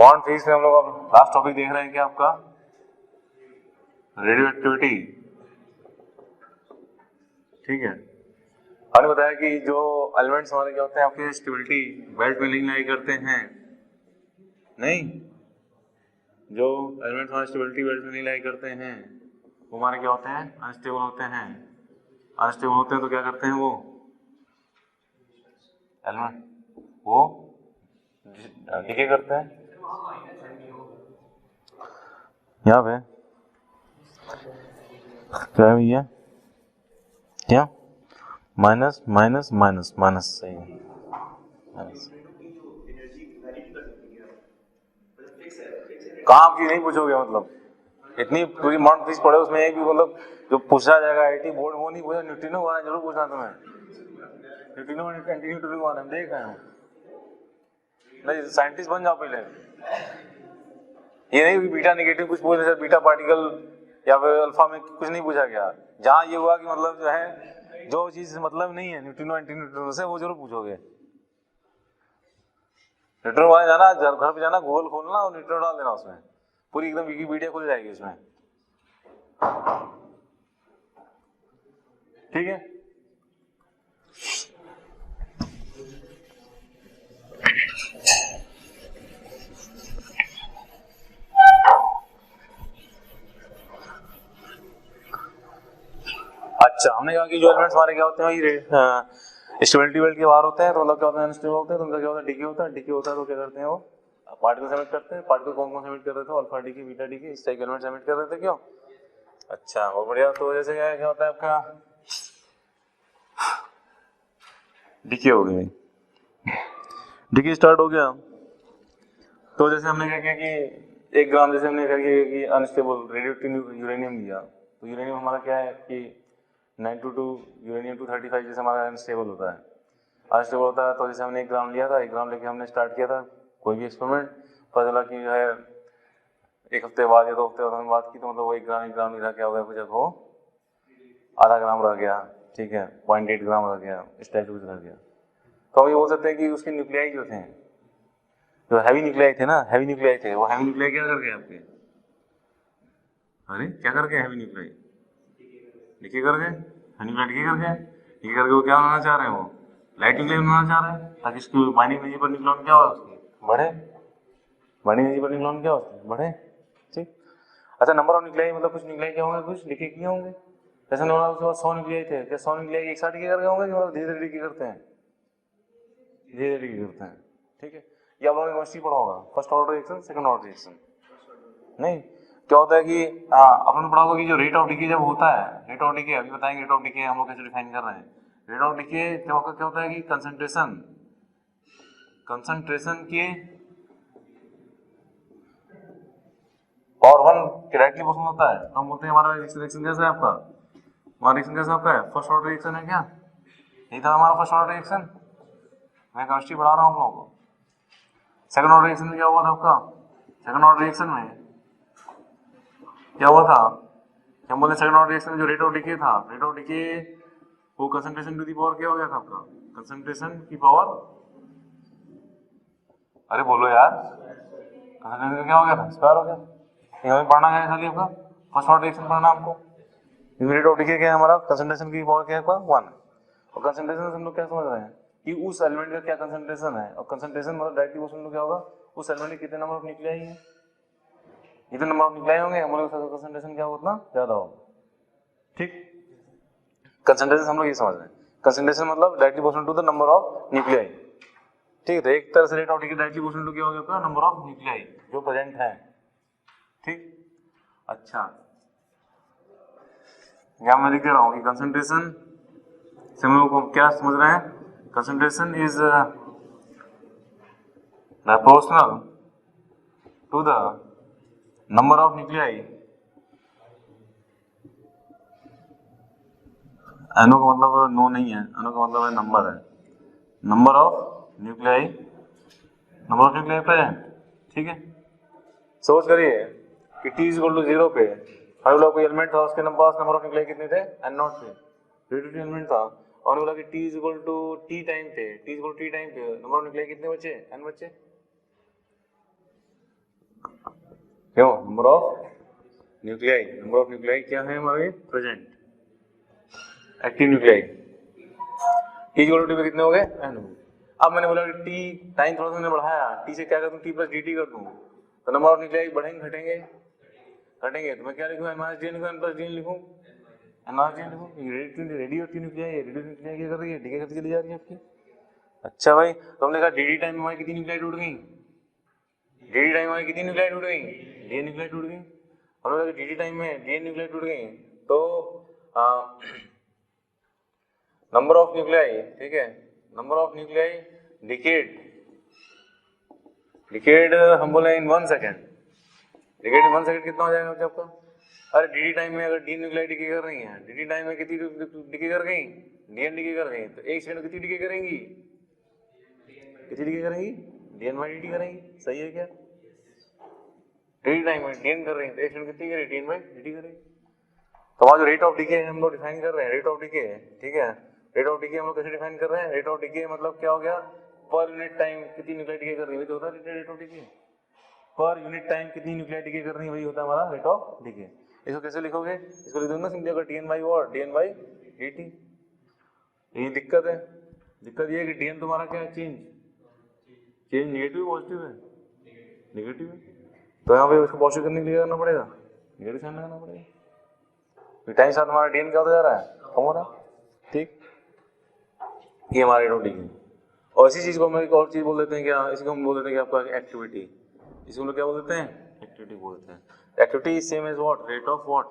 Bond physics में हम लोग अब लास्ट टॉपिक देख रहे हैं क्या आपका रेडियो एक्टिविटी। ठीक है, हमने बताया कि जो एलिमेंट्स हमारे क्या होते हैं आपके स्टेबिलिटी बेल्ट में लिंक लाई करते हैं, नहीं जो एलिमेंट्स हमारे स्टेबिलिटी बेल्ट में लिंक लाई करते हैं वो हमारे क्या होते हैं अनस्टेबल होते हैं। अनस्टेबल होते हैं तो क्या करते हैं वो एलिमेंट वो डीके करते हैं। यहाँ पे क्या है भैया, क्या माइनस माइनस माइनस माइनस सही है माइनस। काम की नहीं पूछोगे, मतलब इतनी पूरी मॉडर्न फीस पढ़े उसमें एक भी मतलब जो पूछा जाएगा आईटी बोर्ड वो नहीं पूछा। न्यूट्रिनो वाला जरूर पूछना तुम्हें, न्यूट्रिनो न्यूट्रिनो वाला हम देख रहे हैं। नहीं साइंटिस्ट बन जाओ पहले, ये नहीं बीटा नेगेटिव कुछ पूछ रहे, बीटा पार्टिकल या फिर अल्फा में कुछ नहीं पूछा गया। जहां ये हुआ कि मतलब जो है जो चीज मतलब नहीं है न्यूट्रिनो एंटी न्यूट्रिनो से वो जरूर पूछोगे। न्यूट्रिनो वाले जाना घर पे जाना गूगल खोलना और न्यूट्रिनो डाल देना, उसमें पूरी एकदम विकिपीडिया खुल जाएगी उसमें। ठीक है, अच्छा हमने कहा कि जो एलिमेंट्स हमारे क्या होते हैं ये स्टेबिलिटी बेल्ट के बाहर होते हैं तो मतलब क्या होता है अनस्टेबल होते हैं। तो उनका क्या होता है डीके होता है। डीके होता है तो क्या करते हैं वो पार्टिकल एमिट करते हैं। पार्टिकल कौन कौन से एमिट कर रहे थे, अल्फा डीके बीटा डीके इस टाइप के एलिमेंट्स एमिट कर रहे थे क्यों। अच्छा बहुत बढ़िया। तो जैसे क्या होता है आपका डीके हो गया, डीके स्टार्ट हो गया। तो जैसे हमने क्या किया कि 1 ग्राम जैसे हमने क्या किया कि अनस्टेबल रेडियोएक्टिव यूरेनियम लिया। तो यूरेनियम हमारा क्या है कि 922 यूरेनियम 235 जैसे हमारा अनस्टेबल होता है। अनस्टेबल होता है तो जैसे हमने 1 ग्राम लिया था, 1 ग्राम लेके हमने स्टार्ट किया था कोई भी एक्सपेरिमेंट। पता चला कि जो है 1 हफ्ते बाद या 2 हफ्ते बाद हमने बात की तो मतलब वो 1 ग्राम नहीं रहा, क्या हो गया जब वो आधा ग्राम रह गया। ठीक है, 0.8 ग्राम रह गया, इस टाइप से कुछ रह गया। तो हम ये बोल सकते हैं कि उसके न्यूक्लियाई जो थे, जो हैवी न्यूक्लियाई थे ना, हैवी न्यूक्लियाई थे, वो हैवी न्यूक्लियाई क्या कर गए आपके, अरे क्या कर गए हैवी न्यूक्लियाई डीके कर गए। हैवी न्यूक्लियाई डीके कर गए, डीके करके वो क्या बनाना चाह रहे हैं, वो लाइट न्यूक्लियाई बनाना चाह रहे हैं ताकि इसकी बाइंडिंग एनर्जी पर न्यूक्लियॉन क्या हो उसकी बढ़े, बाइंडिंग एनर्जी पर न्यूक्लियॉन क्या होती बढ़े। ठीक, अच्छा नंबर ऑफ न्यूक्लियाई मतलब कुछ न्यूक्लियाई क्या होंगे, कुछ डीके किए होंगे। जैसे उसके बाद 100 न्यूक्लियाई थे, क्या 100 न्यूक्लियाई एक साथ डीके कर गए होंगे कि मतलब धीरे धीरे डीके करते हैं, धीरे धीरे डीके करते हैं। ठीक है, ये आप लोगों ने केमिस्ट्री पढ़ा होगा, first order reaction second order reaction. नहीं क्या होता है कि अपन पढ़ा होगा कि जो रेट ऑफ डीके जब होता है, रेट ऑफ डीके अभी बताएंगे रेट ऑफ डीके हम लोग कैसे डिफाइन कर रहे हैं। रेट ऑफ डीके जब आपका क्या होता है कि कंसंट्रेशन के पावर 1 के डायरेक्टली प्रोपोर्शनल होता है। तो हम बोलते हैं हमारा रिएक्शन कैसा है आपका, हमारा रिएक्शन कैसा आपका है फर्स्ट ऑर्डर रिएक्शन है क्या, यही था हमारा फर्स्ट ऑर्डर रिएक्शन। मैं केमिस्ट्री पढ़ा रहा हूँ हम लोगों को। सेकंड ऑर्डर रिएक्शन में क्या हुआ था आपका, सेकंड ऑर्डर रिएक्शन में क्या हुआ था, क्या बोले सेकंड ऑर्डर रिएक्शन में जो रेट ऑफ डीके था, रेट ऑफ डीके वो कंसंट्रेशन टू दी पावर क्या हो गया था आपका, कंसंट्रेशन की पावर, अरे बोलो यार, कंसंट्रेशन क्या हो गया था स्क्वायर हो गया। ये हमें पढ़ना है खाली आपका फर्स्ट ऑर्डर रिएक्शन पढ़ना आपको। रेट ऑफ डीके क्या है हमारा, कंसंट्रेशन की पावर क्या है आपका 1। और कंसंट्रेशन से हम लोग क्या समझ रहे हैं कि उस एलिमेंट का क्या कंसंट्रेशन है, और कंसंट्रेशन मतलब डायरेक्टली क्वेश्चन क्या होगा उस एलिमेंट के कितने नंबर ऑफ न्यूक्लियाई है, जितने नंबर ऑफ न्यूक्लियाई होंगे हमारे कंसंट्रेशन क्या होगा उतना ज्यादा होगा। ठीक, कंसंट्रेशन हम लोग ये समझ रहे हैं, कंसंट्रेशन मतलब directly proportional to the number of nuclei. ठीक है, तो एक तरह से rate of decay directly proportional to क्या हो गया नंबर ऑफ न्यूक्लियाई जो प्रेजेंट है। ठीक, अच्छा यहां मैं लिख दे रहा हूं कि कंसंट्रेशन से हम लोग क्या समझ रहे हैं, concentration is proportional to the number of nuclei। एनो का मतलब नो नहीं है, एनो का मतलब है नंबर है, number of nuclei, number of nuclei present. ठीक है, सोच करिए कि t इक्वल टू 0 पे हर लोग कोई एलिमेंट था उसके पास नंबर ऑफ न्यूक्लियाई कितने थे n नॉट थे, रेडियोएक्टिव एलिमेंट था और बोला कि t equal to t time थे, t equal to t time पे नंबर ऑफ न्यूक्लियाई कितने बचे n बचे। क्यों? Number of nuclei, number of nuclei क्या है हमारे present, active nuclei. T equal to T पे कितने हो गए? n। अब मैंने बोला कि टी टाइम थोड़ा सा मैंने बढ़ाया, टी से क्या कर दूं, टी प्लस डी टी कर दूं, तो नंबर ऑफ न्यूक्लियाई बढ़ेंगे घटेंगे? घटेंगे। तो मैं क्या लिखूं? n माइनस डी लिखूं, n प्लस डी लिखूं, n माइनस डी लिखूं। रेडियो न्यूक्लियाई, रेडियो न्यूक्लियाई क्या कर रही है? डीके करती चली जा रही है आपकी। अच्छा भाई, तो हमने कहा डी टाइम में हमारी कितनी न्यूक्लियाई टूट गई? डी टाइम में कितनी न्यूक्लियाई टूट गई? डी न्यूक्लियाई टूट गई। हमने कहा डी टाइम में डी न्यूक्लियाई टूट गई, तो नंबर ऑफ न्यूक्लियाई, ठीक है, number of nuclei decade, decade हम बोले इन 1 सेकेंड, डिकेड इन 1 सेकेंड कितना हो जाएगा आपका? अरे डी टाइम में अगर डी न्यूक्लियाई डिके कर रही है, डी टाइम में कितनी डिके कर गई? डीएन डिके कर गई, तो एक सेकंड में कितनी डिके करेंगी? कितनी डिके करेंगी? डीएन बाई डी करेंगी। सही है क्या? डी टाइम में डीएन कर रही है, तो एक सेकंड कितनी करेगी? डीएन बाई डी करेगी। तो हमारा जो रेट ऑफ डिके हम लोग डिफाइन कर रहे हैं, रेट ऑफ डिके, ठीक है, रेट ऑफ डिके हम लोग कैसे डिफाइन कर रहे हैं? रेट ऑफ डिके मतलब क्या हो गया? पर यूनिट टाइम कितनी न्यूक्लियाई डिके कर रही है, वही तो होता है rate of decay. Per unit time कितनी न्यूक्लियाई डिके कर रही है, वही होता है हमारा रेट ऑफ डिके। इसको कैसे लिखोगे? इसको लिख दूंगा सिंपली, अगर D N by what, D N by D T. ये दिक्कत है, दिक्कत ये है कि डीएन तुम्हारा क्या है? चेंज, चेंज नेगेटिव पॉजिटिव है? नेगेटिव है, तो यहाँ पे उसको पॉजिटिव करने के लिए करना पड़ेगा, नेगेटिव साइन लगाना पड़ेगा। टाइम साथ हमारा डीएन क्या होता जा रहा है? कम हो रहा है। ठीक, ये हमारे रेट ऑफ डिके। और इसी चीज को हम एक और चीज बोल देते हैं क्या? इसी को हम बोल देते हैं कि आपका एक्टिविटी, इसको हम लोग क्या बोल देते हैं? एक्टिविटी बोल देते हैं। Activity is same as what? Rate of what?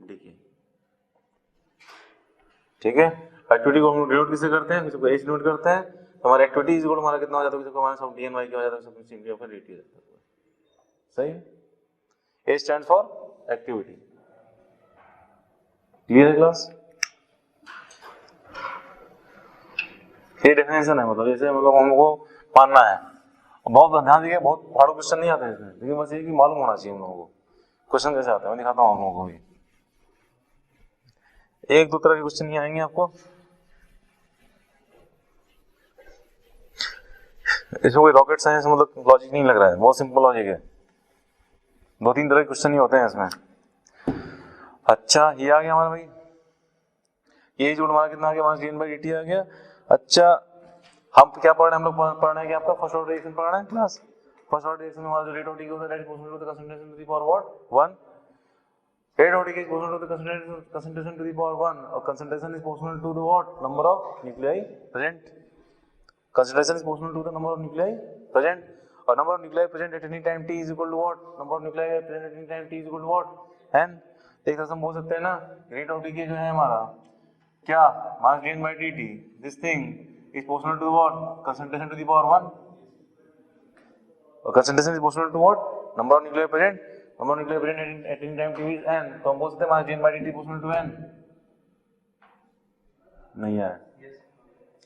Decay. ठीक है, एक्टिविटी को हम लोग डिनोट किससे करते हैं? किसी को एच डिनोट करते हैं, तो हमारा एक्टिविटी इज इक्वल हमारा कितना हो जाता है? किसी को हमारा सब डीएन वाई क्या हो जाता है? सब सिंपली ऑफ डीटी रहता है। सही है, ए स्टैंड फॉर एक्टिविटी। क्लियर है क्लास? ये डेफिनेशन है, मतलब जैसे मतलब हमको मानना है। बहुत ध्यान दीजिए, बहुत फाड़ू क्वेश्चन नहीं आते इसमें, लेकिन बस ये कि मालूम होना चाहिए हम लोगों को क्वेश्चन कैसे आते हैं। मैं दिखाता हूँ हम लोगों को भी, एक दो तरह के क्वेश्चन नहीं आएंगे आपको। इसमें कोई रॉकेट साइंस मतलब लॉजिक नहीं लग रहा है, बहुत सिंपल लॉजिक है। 2-3 तरह के क्वेश्चन ही होते हैं इसमें। अच्छा, ये आ गया हमारा भाई, ये जो हमारा कितना आ गया? हमारा बाई डी आ गया। अच्छा, हम क्या पढ़ रहे हैं? हम लोग पढ़ रहे हैं कि आपका फर्स्ट ऑर्डर रिएक्शन पढ़ रहे हैं क्लास। फर्स्ट ऑर्डर रिएक्शन में हमारा जो रेट ऑफ डिके होता है that is proportional to the concentration to the power what? 1। Rate of decay is proportional to the concentration to the power 1, और concentration is proportional to the what? Number of nuclei present. Concentration is proportional to the number of nuclei present, और number of nuclei present at any time t is equal to what? Number of nuclei present at any time t is equal to what? n। एक तरह से हम बोल सकते हैं ना, rate of decay जो है हमारा क्या? Minus D N by D T, this thing is proportional to what? Concentration to the power 1. और concentration is proportional to what? Number of nuclei present. Number of nuclei present at any time t is n. तो हम बोल सकते हैं minus D N by dt proportional to n। नहीं आया?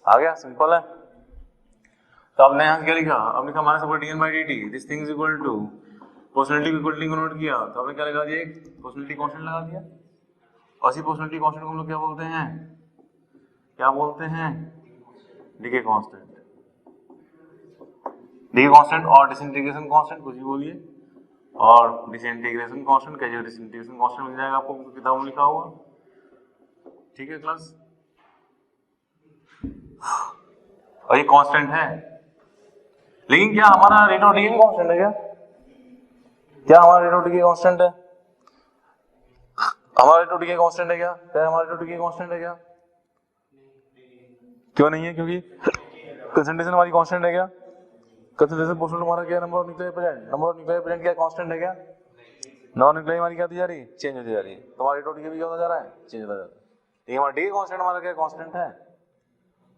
आ गया? Simple है। तो आपने यहाँ क्या लिखा? अब लिखा minus upon D N by dt, this thing is equal to proportionality को इक्वलिटी को नोट किया, तो आपने क्या लगा दिया? एक प्रोपोर्शनलिटी कांस्टेंट लगा दिया। और इसी प्रोपोर्शनलिटी कांस्टेंट को हम लोग क्या बोलते हैं? क्या बोलते हैं? Decay constant. डिके कांस्टेंट और डिसइंटीग्रेशन कांस्टेंट, कुछ भी बोलिए, और डिसइंटीग्रेशन कांस्टेंट कैसे? डिसइंटीग्रेशन कांस्टेंट मिल जाएगा आपको किताब में लिखा हुआ। ठीक है क्लास, और ये कांस्टेंट है, लेकिन क्या हमारा रेट ऑफ डिके कांस्टेंट है? क्या क्या हमारा रेट ऑफ डिके कांस्टेंट है? हमारा रेट ऑफ डिके कांस्टेंट है क्या? क्या हमारा रेट ऑफ डिके कांस्टेंट है क्या? क्यों नहीं है? क्योंकि कंसंट्रेशन हमारी कांस्टेंट है क्या? कंसंट्रेशन प्रोपोर्शनल हमारा क्या? Number of nuclei present. Number of nuclei present क्या कांस्टेंट है क्या? नॉन न्यूक्लियाई हमारी क्या होती जा रही है? चेंज होती जा रही है। तो हमारा रेट ऑफ डिके भी क्या होता जा रहा है? चेंज होता जा रहा है। लेकिन हमारा डिके कांस्टेंट हमारा क्या कांस्टेंट है?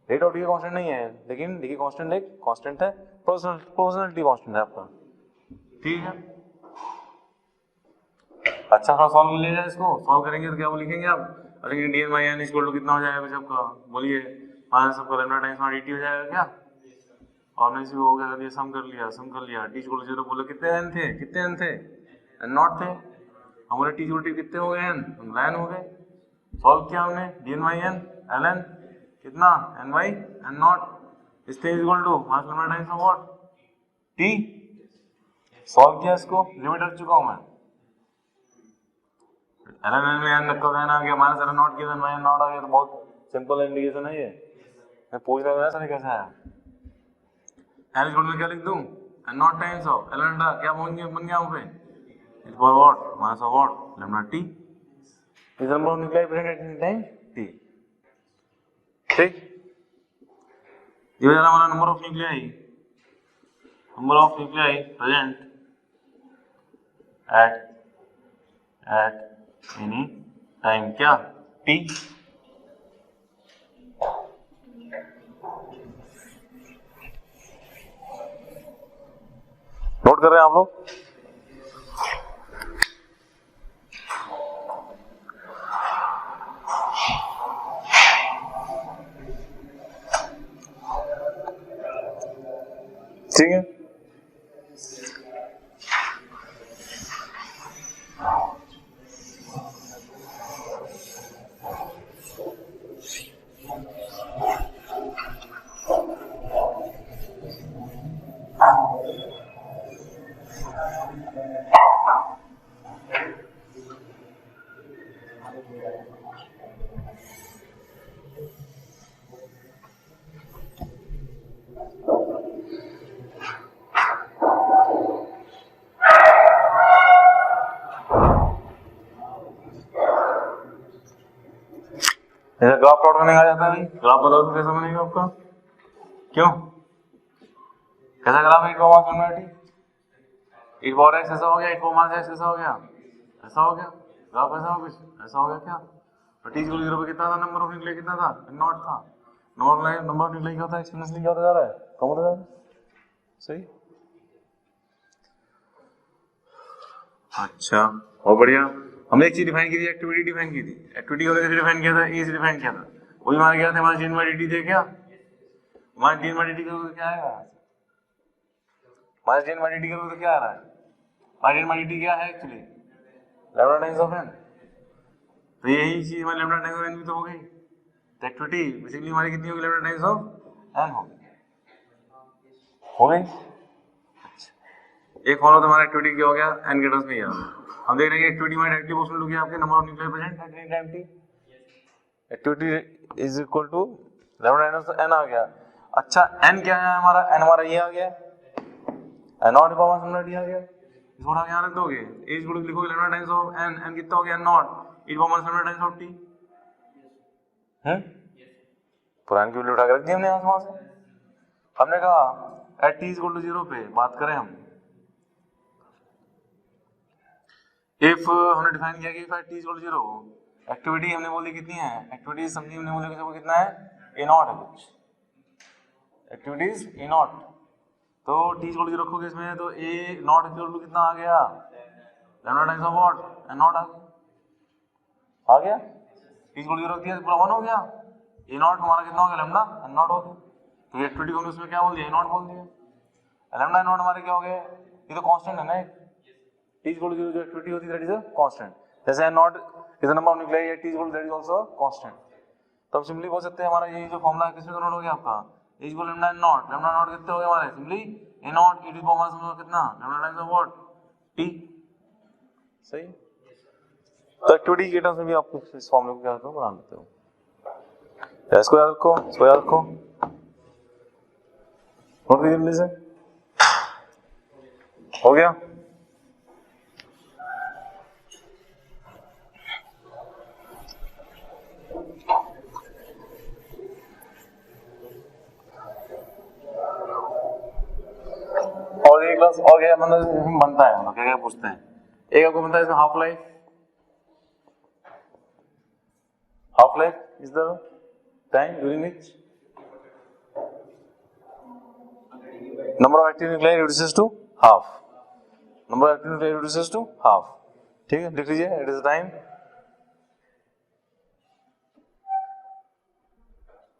रेट ऑफ डिके कांस्टेंट नहीं है, लेकिन डिके कांस्टेंट एक कांस्टेंट है, प्रोपोर्शनलिटी कांस्टेंट है आपका। ठीक है, अच्छा थोड़ा सॉल्व कर लीजिए इसको। सॉल्व करेंगे तो क्या लिखेंगे आप? अरे D N by N equal to कितना हो जाएगा आपका? बोलिए, माइनस सबका लैम्डा टाइम्स हमारा dt हो जाएगा क्या? और हमने इसी को क्या कर लिया? सम कर लिया। t इक्वल टू 0 बोले कितने n थे? कितने n थे? n नॉट थे। हमारे t इक्वल टू कितने हो गए? n, n हो गए। सॉल्व किया हमने, dn बाई n ln कितना? n बाई n नॉट, इस equal to minus lambda times of what? t। Solve किया इसको, लिमिट रख चुका हूं मैं। ln में n रखा था ना कि माइनस ln नॉट किया था नॉट आ गया, तो बहुत सिंपल इंडिकेशन है ये। मैं पूछ रहा हूँ सर कैसा है। n इक्वल में क्या लिख दूं, n not times of ln क्या बन गया वहां पे, is for what minus of what lambda t is number of nuclei present at any time t। ठीक, ये वाला हमारा number of nuclei present at any time क्या t। नोट कर रहे हैं आप लोग। ठीक है, जैसे ग्राफ प्लॉट करने का जाता है, ग्राफ बताओ तो कैसा बनेगा आपका, क्यों कैसा ग्राफ है, e पावर x ऐसा हो गया, e पावर माइनस x ऐसा हो गया, ऐसा हो गया ग्राफ, ऐसा हो कुछ ऐसा हो गया क्या। और t इक्वल 0 पे कितना था, नंबर ऑफ न्यूक्लियाई कितना था, नॉट था। नॉर्मल नंबर ऑफ न्यूक्लियाई क्या होता है, एक्सपोनेंशियली क्या होता जा रहा है, कम होता जा रहा है। सही, अच्छा बहुत बढ़िया। हमने एक चीज डिफाइन की थी, एक्टिविटी डिफाइन की थी। एक्टिविटी को कैसे डिफाइन किया था, ए से डिफाइन किया था, वही हमारे क्या था, हमारे dn/dt थे क्या, हमारे dn/dt करोगे तो क्या आएगा, हमारे dn/dt करोगे तो क्या आ रहा है, हमारे dn/dt क्या है actually, lambda times of n। तो यही चीज हमारी लैम्डा टाइम्स ऑफ n भी तो हो गई। तो एक्टिविटी बेसिकली हमारी कितनी होगी, लैम्डा टाइम्स ऑफ n हो गई। एक फॉलो हमारा एक्टिविटी क्या हो गया, n के टर्म्स में याद। हम देख रहे हैं एक्टिविटी में डायरेक्टली प्रोपोर्शनल हो गया आपके number of nuclei present at any time t। Activity is equal to lambda times n आ गया। अच्छा n क्या है हमारा, n हमारा ये आ गया, n not power lambda t आ गया। थोड़ा ध्यान रख दोगे, a इक्वल टू लिखोगे lambda times of n, n कितना हो गया, n not e power lambda times of t। पुरानी की वैल्यू उठा के रख दी हमने आसमान से। हमने कहा एट t इक्वल टू 0 पे बात करें हम, इफ हमने डिफाइन किया कि if at t equal to 0, activity हमने बोली कितनी है, एक्टिविटीज समझी हमने बोली कितना है, ए नॉट है कुछ, एक्टिविटीज ए नॉट। तो t इक्वल टू 0 रखोगे इसमें, तो ए नॉट इक्वल टू कितना आ गया, lambda times of what, n naught आ गया। t इक्वल टू 0 रख दिया, पूरा 1 हो गया। ए नॉट हमारा कितना हो गया, लैम्डा n नॉट हो गया। तो एक्टिविटी को हमने उसमें क्या बोल दिया, ए नॉट बोल दिया। लैम्डा नॉट हमारे क्या हो गए, ये तो कांस्टेंट है ना, t इक्वल टू 0 जो एक्टिविटी होती है दैट इज अ कांस्टेंट। जैसे n naught is the number of nuclei at t equal to that is also constant. तो हम सिंपली बोल सकते हैं हमारा ये जो फार्मूला है किसमें कन्वर्ट हो गया आपका, a equal lambda naught, lambda naught कितने हो गए हमारे, simply a naught e to the power minus कितना, lambda times of what t। सही, तो एक्टिविटी के टर्म्स में भी आपको इस फार्मूले को क्या करते हो, बना लेते हो। इसको याद रखो, इसको याद रखो, नोट कीजिए जल्दी से। हो गया, और एक क्लास और क्या मतलब बनता है, मतलब क्या क्या पूछते हैं। एक आपको बनता है इसमें half life, half life is the time during which number of active nuclei reduces to half, number of active nuclei reduces to half। ठीक है, लिख लीजिए, it is the time।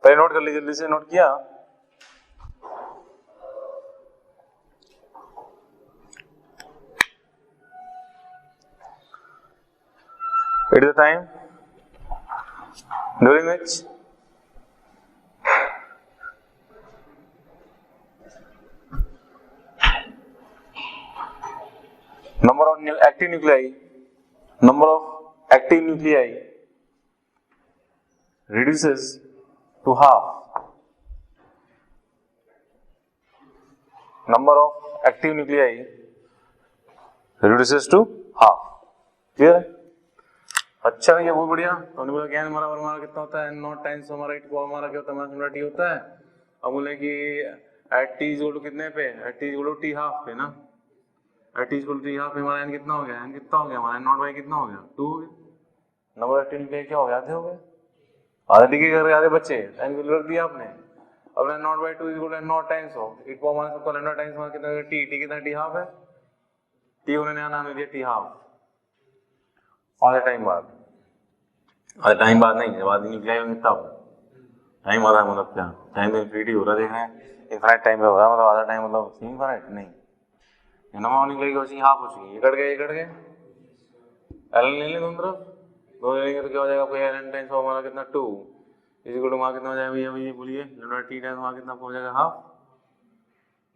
पहले नोट कर लीजिए, जल्दी से नोट किया। it is the time during which number of active nuclei, number of active nuclei reduces to half. Number of active nuclei reduces to half. Clear है? अच्छा ये बहुत बढ़िया। तो हमने बोला क्या हमारा कितना होता है, नॉट टाइम्स हमारा इट को हमारा क्या होता है, हमारा टी होता है। अब बोले कि at T is equal to कितने पे, at T is equal to T half पे ना, at T is equal to T half पे हमारा एन कितना हो गया, एन कितना हो गया हमारा, नॉट बाई कितना हो गया 2 हो गया। नंबर एक्टिव न्यूक्लियाई क्या हो गया, आधे हो गए, आधे टिके कर आधे बच्चे, एन को रख दिया आपने। अब naught by 2 is equal to naught times हो इट को हमारा सबका लैम्डा टाइम्स हमारा कितना, टी टी कितना, टी हाफ है, टी उन्होंने नया नाम दिया टी हाफ। आधे टाइम बाद, आधे टाइम बाद नहीं, जब आधी न्यूक्लियाई होंगे तब टाइम आ रहा है, मतलब क्या टाइम तो इन्फिनिटी हो रहा है, देख रहे हैं इनफाइनाइट टाइम पे हो रहा है, मतलब आधा टाइम मतलब इनफाइनाइट नहीं, नंबर न्यूक्लियाई की बची हाफ हो चुकी है, कट गए एल ले लें दोनों तरफ, दो लेंगे तो क्या हो जाएगा आपको, एल टाइम्स हमारा कितना 2 इज इक्वल टू वहाँ कितना हो जाएगा भैया, भैया बोलिए लैम्डा टी टाइम्स वहाँ कितना हो जाएगा हाफ,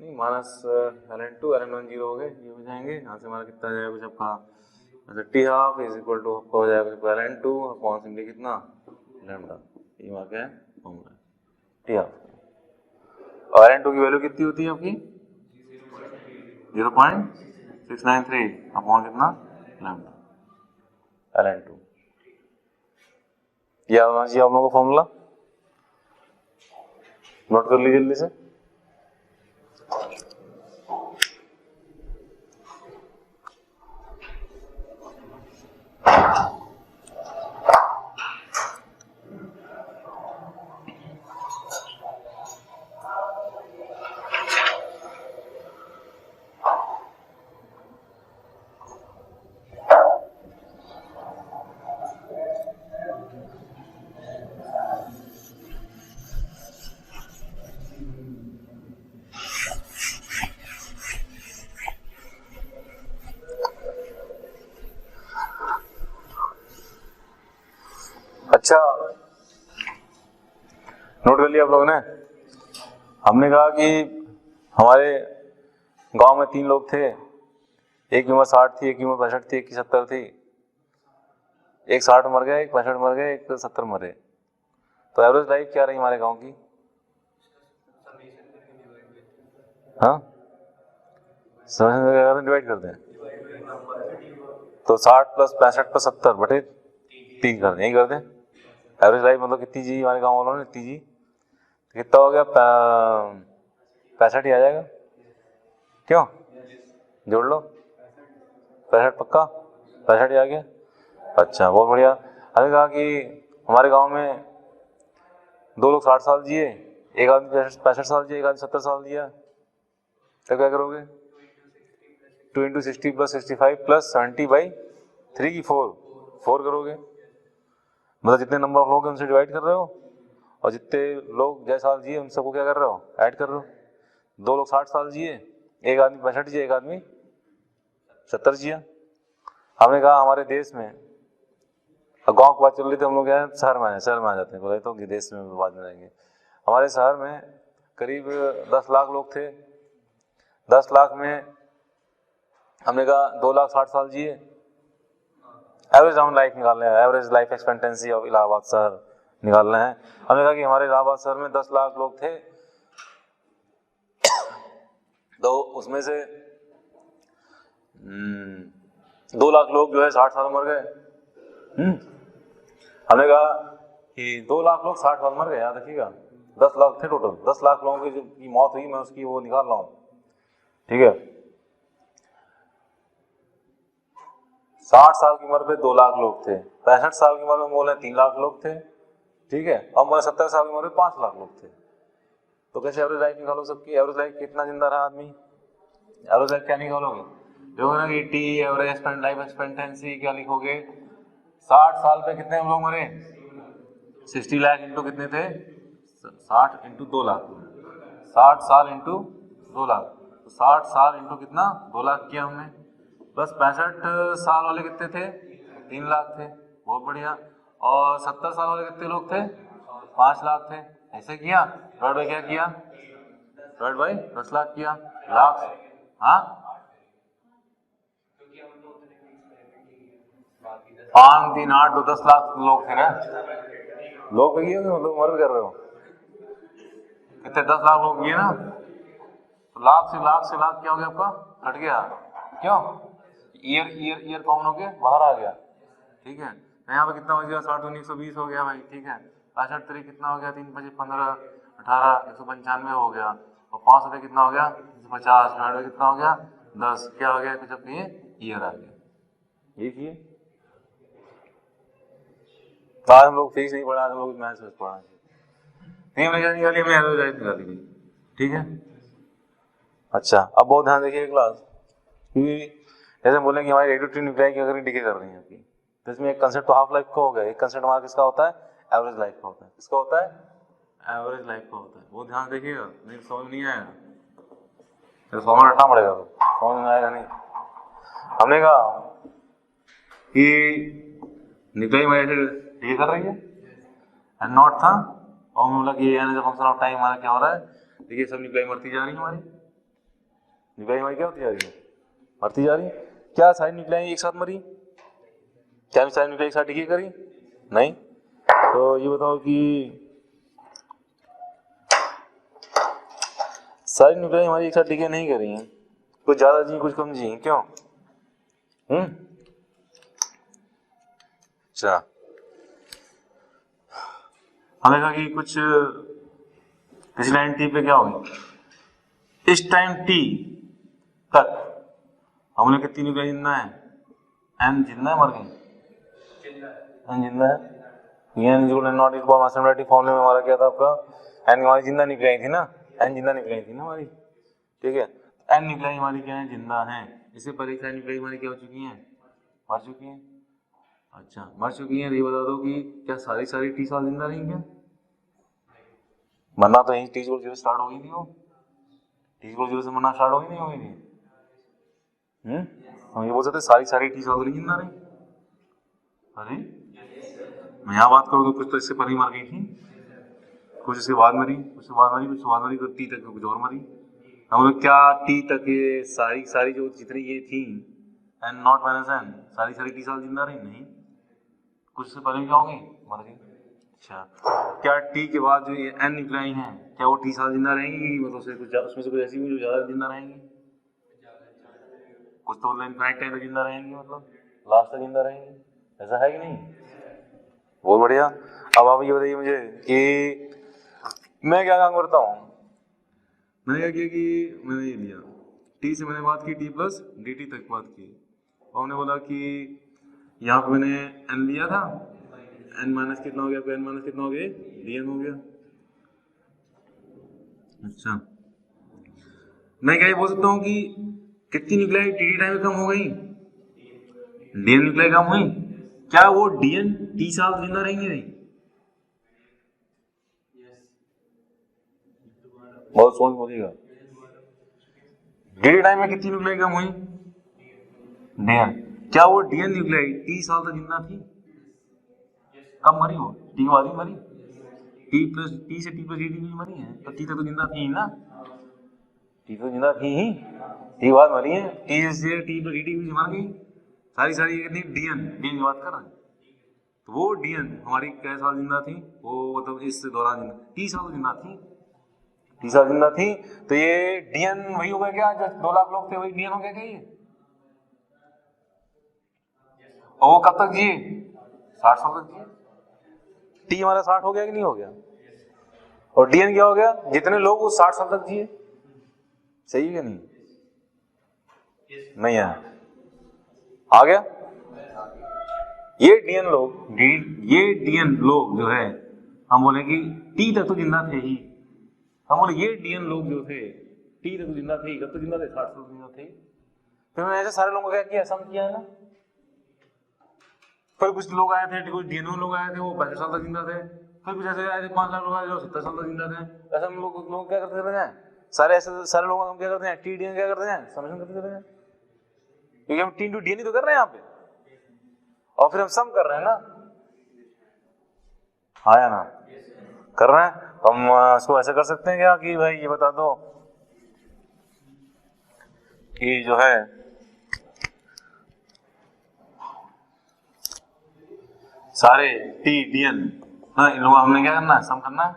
नहीं माइनस ln 2 ln 1 0 हो गए, ये हो जाएंगे, यहाँ से हमारा कितना आ जाएगा कुछ आपका, अच्छा T half is equal to आपका हो जाएगा कुछ ln 2 अपॉन सिंपली कितना लैम्डा, ये वहाँ क्या है फॉर्मूला टी हाफ। और ln 2 की वैल्यू कितनी होती है आपकी 0.693 अपॉन कितना लैम्डा ln 2, ये आना चाहिए आप लोगों को फॉर्मूला, नोट कर लीजिए जल्दी से। अच्छा नोट कर लिया आप लोगों ने। हमने कहा कि हमारे गांव में 3 लोग थे, एक की उम्र 60 थी, एक की उम्र 65 थी, एक की 70 थी, एक 60 मर गया, एक 65 मर गया, एक 70 मरे, तो एवरेज लाइफ क्या रही हमारे गांव की, हाँ समझ डिवाइड करते हैं तो 60 प्लस 65 प्लस 70 बटे 3 कर दें, यही कर दें, एवरेज लाइफ मतलब कितनी जी हमारे गांव वालों ने, इतनी जी, तो कितना हो गया 65 ही आ जाएगा, क्यों जोड़ लो 65 पक्का, 65 ही आ गया। अच्छा बहुत बढ़िया। हमने कहा कि हमारे गांव में 2 लोग 60 साल जिए, एक आदमी 65 साल जिए, एक आदमी 70 साल जिया, तो क्या करोगे 2 × 60 + 65 + 70/3 की 4 करोगे, मतलब जितने नंबर ऑफ लोग हैं उनसे डिवाइड कर रहे हो, और जितने लोग जैसे साल जिए उन सबको क्या कर रहे हो, ऐड कर रहे हो। 2 लोग 60 साल जिए, एक आदमी 65 जिए, एक आदमी 70 जिया। हमने कहा हमारे देश में, गांव की बात चल रही थी, हम लोग क्या शहर में आ जाते हैं, बोले तो कि देश में बाद में रहेंगे। हमारे शहर में करीब 10 लाख लोग थे, 10 लाख में हमने कहा 2 लाख 60 साल जिए, एवरेज हम लाइफ निकालना है, average life expectancy of Allahabad शहर निकालना है। हमने कहा कि हमारे इलाहाबाद शहर में 10 लाख लोग थे, तो उसमें से 2 लाख लोग जो है 60 साल मर गए। हमने कहा कि 2 लाख लोग 60 साल मर गए, याद रखिएगा 10 लाख थे टोटल, 10 लाख लोगों की जो मौत हुई मैं उसकी वो निकाल रहा हूँ, ठीक है। 60 साल की उम्र पे 2 लाख लोग थे, 65 साल की उम्र में बोले 3 लाख लोग थे, ठीक है, और बोले 70 साल की उम्र में 5 लाख लोग थे। तो कैसे एवरेज लाइफ निकालो सबकी, एवरेज लाइफ कितना जिंदा रहा आदमी, एवरेज लाइफ क्या निकालोगे, जो ना कि टी एवरेज लाइफ एक्सपेक्टेंसी क्या लिखोगे, 60 साल पे कितने लोग मरे, 60 लाख इंटू कितने थे, 60 इंटू 2 लाख, 60 साल इंटू 2 लाख, तो 60 साल इंटू कितना 2 लाख किया हमने, प्लस 65 साल वाले कितने थे 3 लाख थे, बहुत बढ़िया, और 70 साल वाले कितने लोग थे 5 लाख थे, ऐसे किया, डिवाइड बाई क्या किया, डिवाइड बाई 10 लाख किया, लाख, हाँ 5 3 8 तो 10 लाख लोग थे ना, लोग किए मतलब उम्र भी कर रहे हो कितने 10 लाख लोग किए ना, तो लाख से लाख क्या हो गया आपका हट गया, क्यों ईयर ईयर ईयर कॉमन हो गया बाहर आ गया, ठीक है। तो यहाँ पे कितना हो गया 60 120 हो गया भाई, ठीक है। 65 3 कितना हो गया 3 5 15 18 195 हो गया, और 5 से कितना हो गया 150, 60 में कितना हो गया 10, क्या हो गया कुछ अपनी ईयर आ गया, ये किए। तो आज हम लोग फिजिक्स नहीं पढ़ा, हम लोग मैथ्स पढ़ा, नहीं हमने क्या निकाली, हमने एवरेज निकाली थी, ठीक है। अच्छा अब बहुत ध्यान देखिए क्लास, क्योंकि जैसे बोलें कि हमारी रेडियोएक्टिव न्यूक्लियाई की अगर डिके कर रही है आपकी, तो इसमें एक कंसेप्ट तो हाफ लाइफ का हो गया, एक कंसेप्ट हमारा किसका होता है एवरेज लाइफ का होता है, किसका होता है एवरेज लाइफ का होता है, बहुत ध्यान देखिएगा, नहीं समझ नहीं आएगा तो फॉर्मूला रटना पड़ेगा, तो समझ में आएगा नहीं। हमने कहा कि न्यूक्लियाई हमारी डिके कर रही है एंड नॉट था, और हमने बोला कि N as a function of time हमारा क्या हो रहा है, देखिए सब न्यूक्लियाई मरती जा रही है, हमारी न्यूक्लियाई हमारी क्या होती जा रही है मरती जा रही है। क्या सारी न्यूक्लियाई एक साथ मरी, क्या सारी न्यूक्लियाई एक साथ डिके करी, नहीं। तो ये बताओ कि सारी न्यूक्लियाई हमारी एक साथ डिके नहीं करी हैं, कुछ ज्यादा जी कुछ कम जी, क्यों? अच्छा हमें कहा कि कुछ किसी लाइन टी पे क्या होगी, इस टाइम टी तक हमने कितनी न्यूक्लियाई जिंदा है, एन जिंदा है मर गई, एन जिंदा है, एन नॉट इक्वल मैथमेटिक फॉर्मूले में हमारा क्या था आपका, एन हमारी जिंदा न्यूक्लियाई थी ना, एन जिंदा न्यूक्लियाई थी ना हमारी, ठीक है। एन न्यूक्लियाई हमारी क्या है जिंदा है, इससे पहले सारी न्यूक्लियाई हमारी क्या हो चुकी हैं मर चुकी हैं। अच्छा मर चुकी हैं, ये बता दो कि क्या सारी टी साल जिंदा रहेंगी क्या, मरना तो यही टी इक्वल 0 स्टार्ट हो गई थी, वो टी इक्वल 0 से मरना स्टार्ट हो गई नहीं हो गई थी, हम ये बोल सकते सारी टी साल नहीं जिंदा रही, अरे मैं यहाँ बात करूँ तो कुछ तो इससे पहले मर गई थी, कुछ इसके बाद मरी, कुछ बाद मरी, कुछ बाद मरी, तो टी तक कुछ और मरी, हम लोग क्या टी तक ये सारी जो जितनी ये थी एन नॉट माइनस एन सारी टी साल जिंदा रही, नहीं कुछ से पहले क्या हो गई मर गई। अच्छा क्या टी के बाद जो ये एन न्यूक्लियाई हैं क्या वो टी साल जिंदा रहेंगी, मतलब उसमें से कुछ ऐसी जो ज्यादा जिंदा रहेंगी, कुछ तो इनफाइनाइट टाइम तक जिंदा रहेंगी, मतलब लास्ट तक जिंदा रहेंगी, ऐसा है कि नहीं, बहुत बढ़िया। अब आप ये बताइए मुझे कि मैं क्या काम करता हूँ, मैंने क्या किया कि मैंने ये लिया टी से मैंने बात की टी प्लस डी टी तक बात की, और हमने बोला कि यहाँ पे मैंने एन लिया था, एन माइनस कितना हो गया, एन माइनस कितना हो गया डी एन हो गया। अच्छा मैं क्या ये बोल सकता हूँ कि कितनी न्यूक्लियाई टी टी टाइम में कम हो गई, डी एन न्यूक्लियाई कम हुई, क्या वो डी एन टी साल जिंदा रहेंगे नहीं, बहुत सोच बोलिएगा, डी टाइम में कितनी न्यूक्लियाई कम हुई डीएन, क्या वो डीएन न्यूक्लियाई टी साल तक जिंदा थी, कब मरी वो टी बाद ही मरी, टी प्लस टी से टी प्लस डी टी मरी है, तो टी तक तो जिंदा थी ना, टी तो जिंदा थी ही, टी बाद मरी है, टी से टी प्लस डी टी मर गई, सारी कितनी डीएन डीएन की बात कर रहे हैं, तो वो डीएन हमारी कै साल जिंदा थी, वो मतलब इस दौरान जिंदा टी साल जिंदा थी, टी साल जिंदा थी, तो ये डीएन वही हो गया क्या जो 2 लाख लोग थे वही डीएन हो गया क्या ये, और वो कब तक जिए 60 साल तक जिए, टी हमारा 60 हो गया कि नहीं हो गया, और डीएन क्या हो गया जितने लोग वो 60 साल तक जिए, सही है कि नहीं, नहीं है आ गया, ये डीएन लोग जो है हम बोले कि टी तक तो जिंदा थे ही, हम बोले ये डीएन लोग जो थे टी तक तो जिंदा थे, कब तक जिंदा थे 60 साल जिंदा थे, फिर मैंने ऐसे सारे लोगों को क्या किया सम किया है ना, फिर कुछ लोग आए थे, कुछ डीएनओ लोग आए थे वो 65 साल तक जिंदा थे, फिर कुछ ऐसे आए थे 5 लाख लोग आए जो 70 साल तक जिंदा थे, ऐसे हम लोग क्या करते हैं सारे लोग हम क्या करते हैं टी डीएन क्या करते हैं समेशन करते रहते हैं, क्योंकि हम टी इंटू डीएन ही तो कर रहे हैं यहाँ पे, और फिर हम सम कर रहे हैं ना, हाँ या ना कर रहे हैं, तो हम इसको ऐसे कर सकते हैं क्या कि भाई ये बता दो कि जो है सारे टी डी एन, हाँ इन लोगों हमने क्या करना है, सम करना है।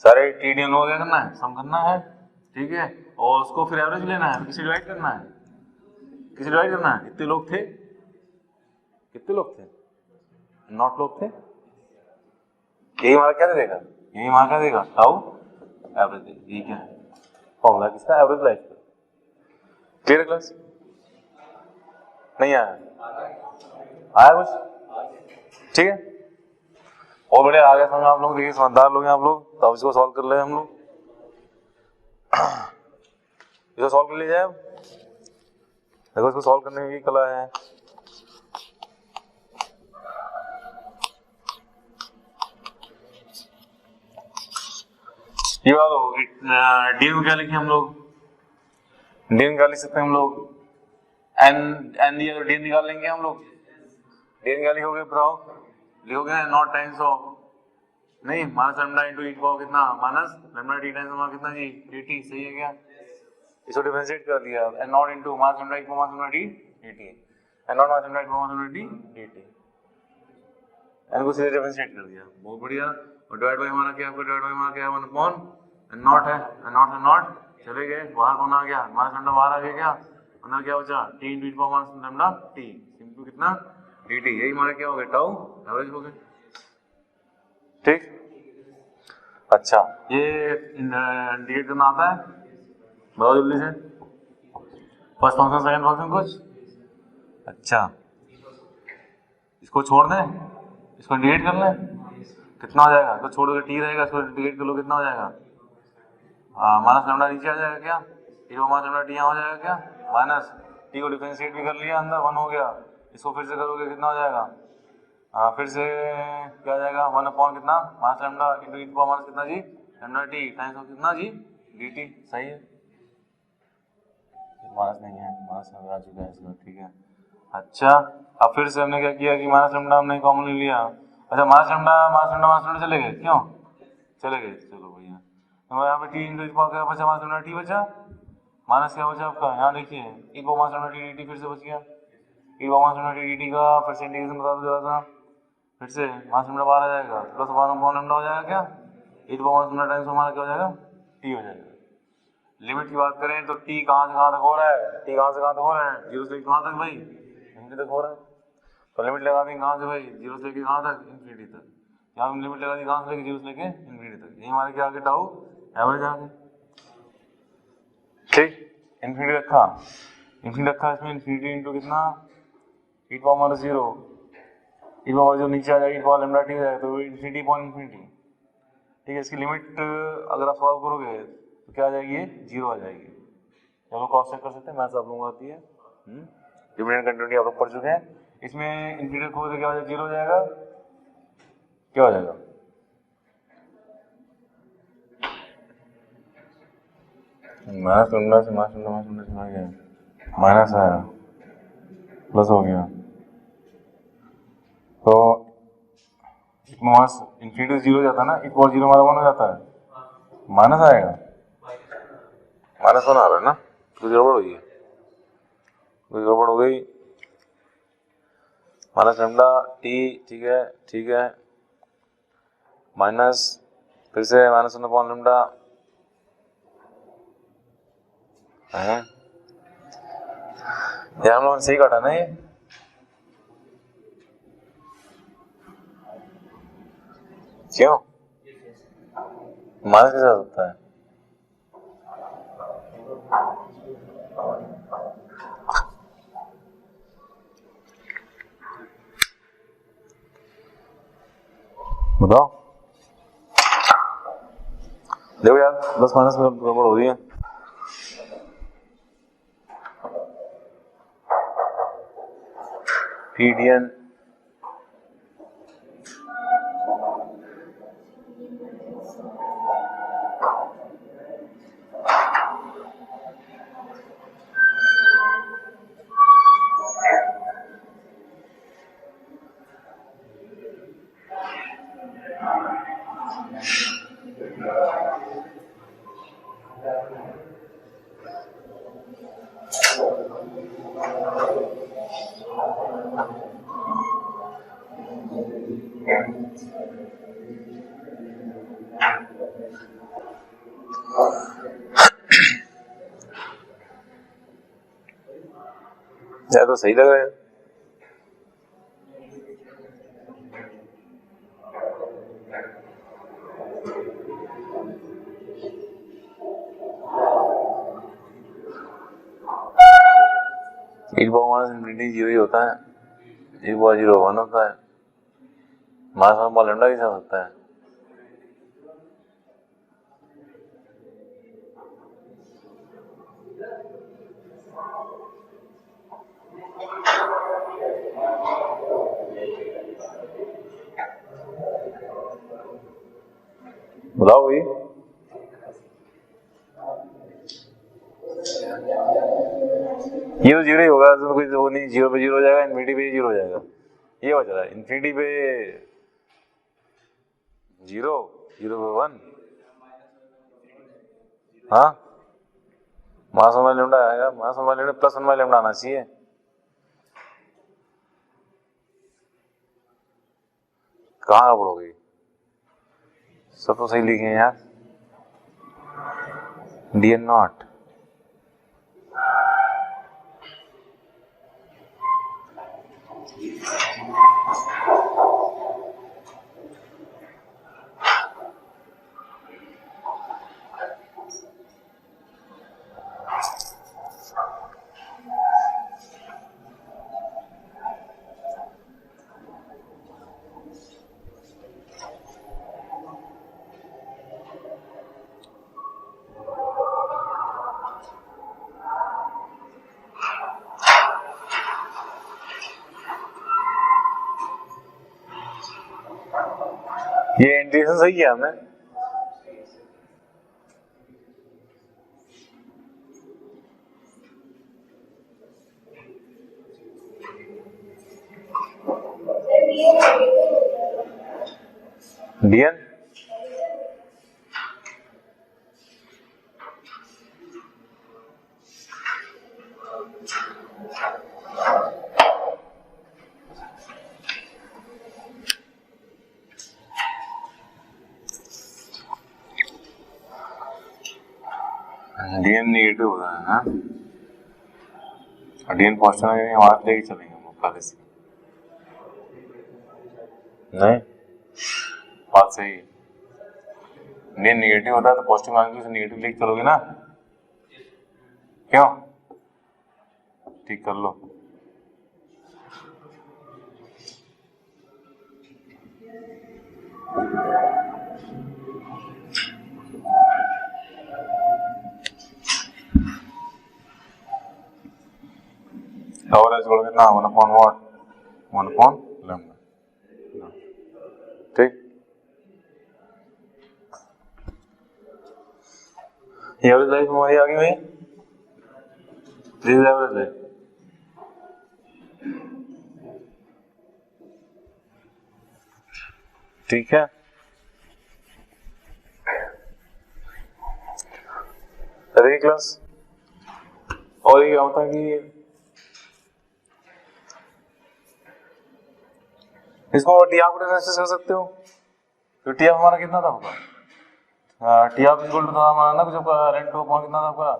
सारे टी डी एन लोगों क्या करना है, सम करना है, ठीक है। और उसको फिर एवरेज लेना है, किसी डिवाइड करना है, किसी डिवाइड करना है। कितने लोग थे, कितने लोग थे, नॉट लोग थे। यही हमारा क्या देगा, यही हमारा क्या देगा, टाउ एवरेज देगा। ये क्या है, फॉर्मूला किसका, एवरेज लाइफ का। क्लियर क्लास, नहीं आया, आया कुछ, ठीक है। और बढ़िया आ गया समझ आप लोग, देखिए समझदार लोग हैं आप लोग, तो अब इसको सॉल्व कर ले हम लोग। इसको सॉल्व कर लीजिए, देखो इसको सॉल्व करने की कला है। ये बात होगी, डी में क्या लिखे हम लोग, डी में क्या लिख सकते हैं हम लोग, एन एन दिया तो डी निकाल लेंगे हम लोग। डी क्या लिखोगे बताओ, लिखोगे ना नॉट टाइम्स ऑफ, नहीं minus lambda into e power कितना, माइनस लैम्डा टी टाइम्स हमारा कितना जी, dt, सही है क्या। इसको डिफरेंशिएट कर दिया, N naught into minus lambda e power minus lambda T dt, N naught minus lambda e power minus lambda T dt, N को सीधे डिफरेंशिएट कर दिया, बहुत बढ़िया। और डिवाइड बाय हमारा क्या है, डिवाइड बाय हमारा क्या है, 1 अपॉन एन नॉट है, एन नॉट से नॉट चले गए, बाहर कौन आ गया, माइनस लैम्डा बाहर आ गया, क्या अंदर क्या बचा, t into e power minus lambda t into कितना dt, यही हमारा क्या हो गया, टाउ एवरेज हो गया, ठीक। अच्छा ये इंडिकेट करना आता है, बताओ जल्दी से, फर्स्ट फंक्शन सेकंड फंक्शन कुछ। अच्छा इसको छोड़ दें, इसको इंडिकेट कर लें, कितना हो जाएगा, इसको छोड़ दो टी रहेगा, इसको इंडिकेट कर लो, कितना हो जाएगा, माइनस लैम्डा नीचे आ जाएगा क्या, टी माइनस लैम्डा टी यहाँ हो जाएगा क्या, माइनस टी को डिफरेंशिएट भी कर लिया, अंदर 1 हो गया, इसको फिर से करोगे कितना हो जाएगा, फिर से क्या आ जाएगा, 1 अपॉन कितना minus lambda into e power minus कितना जी लैम्डा टी टाइम्स ऑफ कितना जी dt, सही है। माइनस नहीं है, माइनस आ चुका है इसका, ठीक है। अच्छा अब फिर से हमने क्या किया कि माइनस लैम्डा हमने कॉमन ले लिया। अच्छा minus lambda minus lambda minus lambda चले गए, क्यों चले गए, चलो भैया। तो यहाँ पे टी इनटू ई पावर क्या बचा, माइनस लैम्डा टी बचा, माइनस क्या बचा आपका, यहाँ देखिए e power minus lambda T dt फिर से बच गया, e power minus lambda T dt का फिर से इंटीग्रेशन बता दो जरा सा, फिर से माइनस लैम्डा बाहर आ जाएगा, प्लस 1 अपॉन लैम्डा हो जाएगा क्या, ई पावर माइनस लैम्डा टाइम्स हमारा क्या हो जाएगा, टी हो जाएगा। लिमिट की बात करें तो टी कहाँ से कहाँ तक हो रहा है, टी कहाँ से कहाँ तक हो रहा है, 0 से कहाँ तक भाई, इनफिनिटी तक हो रहा है। तो लिमिट लगा देंगे कहाँ से भाई, 0 से लेके कहाँ तक, इनफिनिटी तक। यहाँ हम लिमिट लगा दी कहाँ से लेके, 0 से लेके इनफिनिटी तक, यही हमारे क्या आ गया, टाउ एवरेज आ गया, ठीक। इनफिनिटी रखा, इनफिनिटी रखा, इसमें इनफिनिटी इंटू कितना ई पावर माइनस 0, ई पावर जो नीचे आ जाएगी, ई पावर लैम्डा टी हो जाएगा, तो इनफिनिटी अपॉन इनफिनिटी, ठीक है। इसकी लिमिट अगर आप सॉल्व करोगे तो क्या आ जाएगी, ये 0 आ जाएगी। चलो क्रॉस चेक कर सकते हैं, मैथ्स आप लोगों को आती है, डिफरेंट कंटिन्यूटी आप लोग पढ़ चुके हैं। इसमें इनफिनिटी को क्या हो जाएगा, 0 हो जाएगा, क्या हो जाएगा, माइनस लैम्डा से माइनस लैम्डा माइनस लैम्डा आ गया, माइनस आया, प्लस हो गया, तो माइनस इनफिनिटी 0 हो जाता है ना, ई पावर 0 हमारा 1 हो जाता है, माइनस आएगा, माइनस 1 आ रहा है ना, तो गड़बड़ हुई है, गड़बड़ हो गई, माइनस लैम्डा टी, ठीक है ठीक है, माइनस फिर से माइनस 1 अपॉन लैम्डा है, ये हम लोगों ने सही काटा ना, ये क्यों माइनस कैसे हो सकता है, बताओ, देखो यार 10 माइनस में गड़बड़ हो रही है, टीडीएन तो सही लग रहा है। इनफिनिटी जीरो ही होता है, एक बार जीरो वन होता है, मास में लैम्डा कैसे हो सकता है? बताओ भाई। ये तो जीरो ही होगा, तो कोई वो नहीं, जीरो पे जीरो हो जाएगा, इन्फिनिटी पे जीरो हो जाएगा, ये बच रहा है। इन्फिनिटी पे जीरो, जीरो पे वन, हाँ मास वन बाई लैम्डा आएगा, mass one by lambda plus one by lambda आना चाहिए। कहाँ गड़बड़ हो गई? सब तो सही लिखे हैं यार। डी एन नॉट, ये इंटीग्रेशन सही किया हमने। डीएन डीएन नेगेटिव हो रहा है ना, डीएन पॉजिटिव है, हमारा लेके चलेंगे हम पहले से। नहीं, बात सही है। डीएन नेगेटिव होता है तो पॉजिटिव मांगे से नेगेटिव लेके चलोगे ना, क्यों? ठीक कर लो। और ऐसे बोलोगे ना, one upon what, one upon lambda, ठीक। ये एवरेज लाइफ हमारी आ गई भाई, दिस इज एवरेज लाइफ। ठीक है, अरे क्लास। और ये क्या होता है कि इसको टी ऑफ कर सकते हो, तो टी ऑफ हमारा कितना था आपका? टी ऑफ इक्वल टू था हमारा ना, जब ln टू अपॉन कितना था आपका,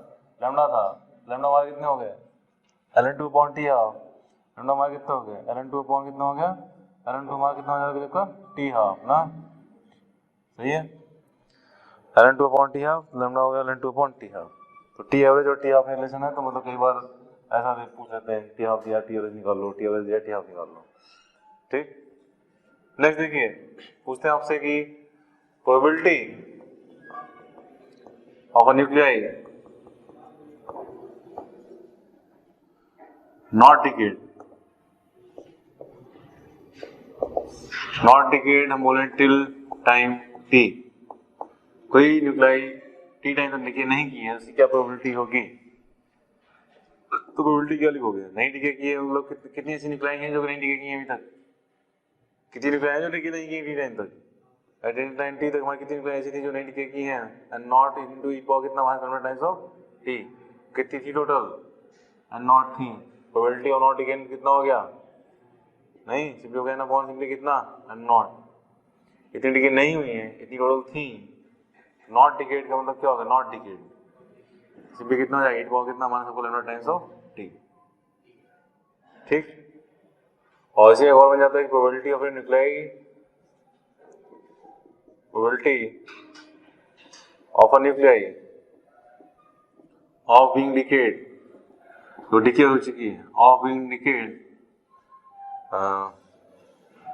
लैम्डा था। लैम्डा हमारे कितने हो गए? ln two upon T half. Lambda हमारे कितना हो गया? ln टू अपॉन कितना हो गया? ln टू हमारा कितना हो जाएगा आपका? टी हाफ ना, सही है। ln two upon T half, lambda हो गया ln two upon T half. तो टी एवरेज और टी हाफ रिलेशन है, तो मतलब कई बार ऐसा भी पूछ लेते हैं, टी हाफ दिया टी एवरेज निकाल लो, टी एवरेज दिया टी हाफ निकाल लो, ठीक। नेक्स्ट देखिए, पूछते हैं आपसे कि probability of a nuclei not decade, not decade हम बोले टिल टाइम टी, कोई न्यूक्लियाई टी टाइम तक डिके नहीं की है, उसकी क्या प्रोबेबिलिटी होगी? तो प्रोबेबिलिटी क्या लिखोगे? नहीं डिके की है, मतलब कितनी ऐसी न्यूक्लियाई हैं जो नहीं डिके की हैं अभी तक? कितनी न्यूक्लियाई हैं जो डिके नहीं की टी टाइम तक? एट एनी टाइम टी तक हमारी कितनी न्यूक्लियाई ऐसी थी जो नहीं डिके की हैं? And not into e power कितना हमारे टाइम्स ऑफ टी, कितनी थी टोटल? एंड नॉट थी। प्रोबेबिलिटी ऑफ नॉट डिके कितना हो गया? नहीं, सिंपली हो गया ना, कौन सिंपली कितना? And not. इतनी डिके नहीं हुई है, इतनी टोटल थी, नॉट डिकेड का मतलब क्या होगा, नॉट डिकेड, सिंपली कितना हो जाएगा, 8 पावर कितना माइनस सबको लैम्डा टाइम्स ऑफ टी, ठीक। और इसे एक और बन जाता है probability of A nuclei, probability of a nuclei of being decade, जो डिके हो चुकी है, of being decade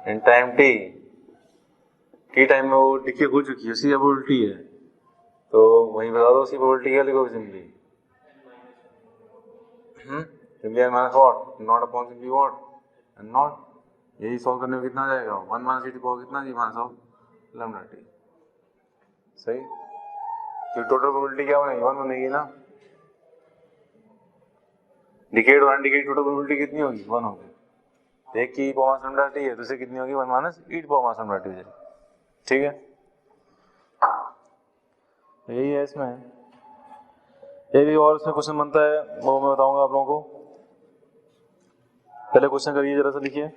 in time T time में वो डिके हो चुकी है, उसी का प्रोबेबिलिटी है, तो वहीं बता दो उसी प्रोबेबिलिटी क्या लिखोगे simply, simply N minus what naught upon simply what N naught, यही सॉल्व करने में कितना आ जाएगा, 1 माइनस टी पावर कितना जी माइनस ऑफ लैम्डा टी, सही। तो टोटल प्रोबेबिलिटी क्या बनेगी, 1 बनेगी ना, डिकेड और अनडिकेड टोटल प्रोबेबिलिटी कितनी होगी, 1 होगी, एक की पावर माइनस लैम्डा टी है, दूसरी कितनी होगी 1 माइनस ई पावर माइनस लैम्डा टी हो जाएगी, ठीक है। यही है इसमें, ये भी और इसमें क्वेश्चन बनता है वो मैं बताऊंगा आप लोगों को, पहले क्वेश्चन करिए जरा सा, लिखिए।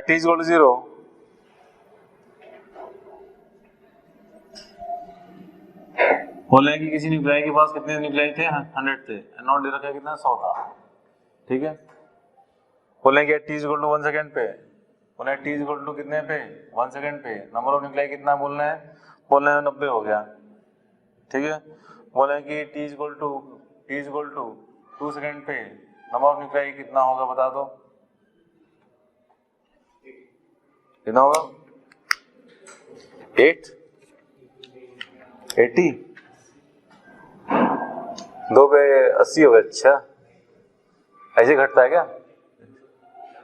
T is equal to 0, बोले कि किसी न्यूक्लियाई के पास कितने न्यूक्लियाई थे, 100 थे, नॉट दे रखा है कितना, 100 था, ठीक है। बोले कि T is equal to 1 second पे, बोले T is equal to कितने पे, 1 सेकेंड पे, नंबर ऑफ न्यूक्लियाई कितना बोलना है, बोलना है 90 हो गया, ठीक है। बोले कि T is equal to 2 second पे नंबर ऑफ न्यूक्लियाई कितना होगा बता दो, कितना होगा, 8 80 2 पे 80 होगा, अच्छा ऐसे घटता है क्या,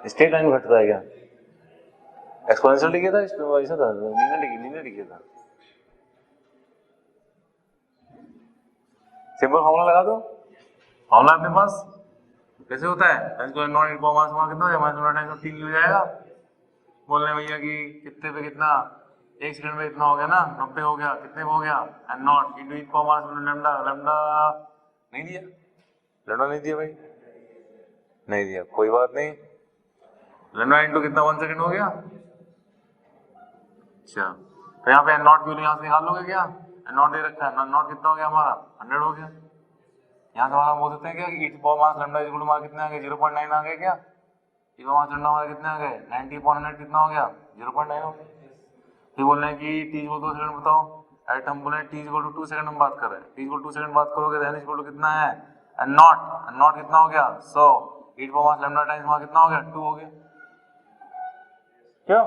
स्ट्रेट लाइन में घटता है क्या, एक्सपोनेंशियल लिखा था, ऐसा था लीनियर लिखा था, सिंपल फॉर्मूला लगा दो, फॉर्मूला अपने पास कैसे होता है, नॉट ई पावर माइनस कितना हो जाएगा, माइनस लैम्डा टाइम्स 3 हो जाएगा, बोलने भैया कि कितने पे कितना, 1 सेकंड में इतना हो गया ना, 90 हो गया, कितने हो गया, and not into e power minus lambda, lambda नहीं दिया, लैम्डा नहीं दिया भाई, नहीं दिया, कोई बात नहीं, लैम्डा इनटू कितना 1 सेकंड हो गया, अच्छा तो यहाँ पे एन नॉट क्यों नहीं, यहाँ से निकाल लोगे क्या, एन नॉट दे रखा है, नॉट कितना हो गया हमारा 100 हो गया, यहाँ से हमारा बोल सकते हैं क्या कि e power minus lambda is equal to हमारा कितने आ गए, 0.9 आ गए क्या, ई पावर माइनस लैम्डा हमारे कितने आ गए, 90/100 कितना हो गया, 0.9 हो गया। फिर बोल रहे हैं कि टी इक्वल 2 सेकंड बताओ, एट हम बोले टी इक्वल टू 2 सेकंड हम बात कर रहे हैं, टी इक्वल 2 सेकंड बात करोगे तो एन इक्वल टू कितना है, एन नॉट कितना हो गया 100, ई पावर माइनस लैम्डा टाइम्स हमारा कितना हो गया 2 हो गया, क्यों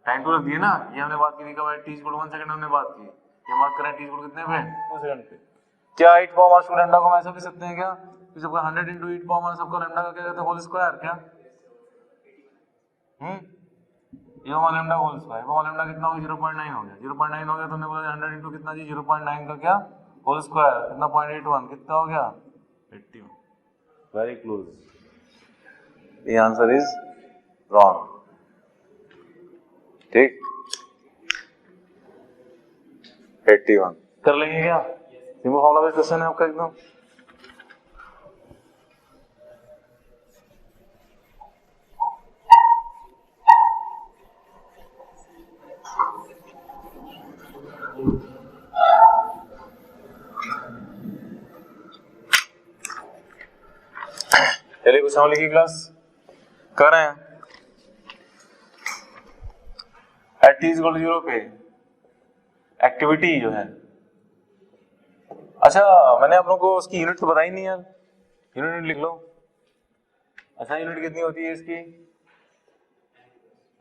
टाइम टू रख दिए ना, ये हमने बात की थी कब, टी इक्वल 1 सेकंड हमने बात की, ये बात करें टी इक्वल कितने पे 2 सेकंड पे, क्या ई पावर माइनस लैम्डा को हम ऐसा भी सकते हैं क्या, कि सबका 100 इनटू ई पावर माइनस सबका लैम्डा का क्या कहते हैं होल स्क्वायर क्या, ये वाला लैम्डा होल स्क्वायर, वो लैम्डा कितना हो गया 0.9 हो गया, 0.9 हो गया तो हमने बोला 100 इनटू कितना जी 0.9 का क्या होल स्क्वायर कितना 0.81 कितना हो गया 81, very close, the answer is wrong, ठीक 81 कर लेंगे क्या, सिंपल फॉर्मूला बेस्ड क्वेश्चन है आपका एकदम, चलिए कुछ हम लिखी क्लास कर रहे हैं, at T is equal to 0 पे एक्टिविटी जो है, अच्छा मैंने आप लोगों को उसकी यूनिट तो बताई नहीं यार, यूनिट लिख लो, अच्छा यूनिट कितनी होती है इसकी,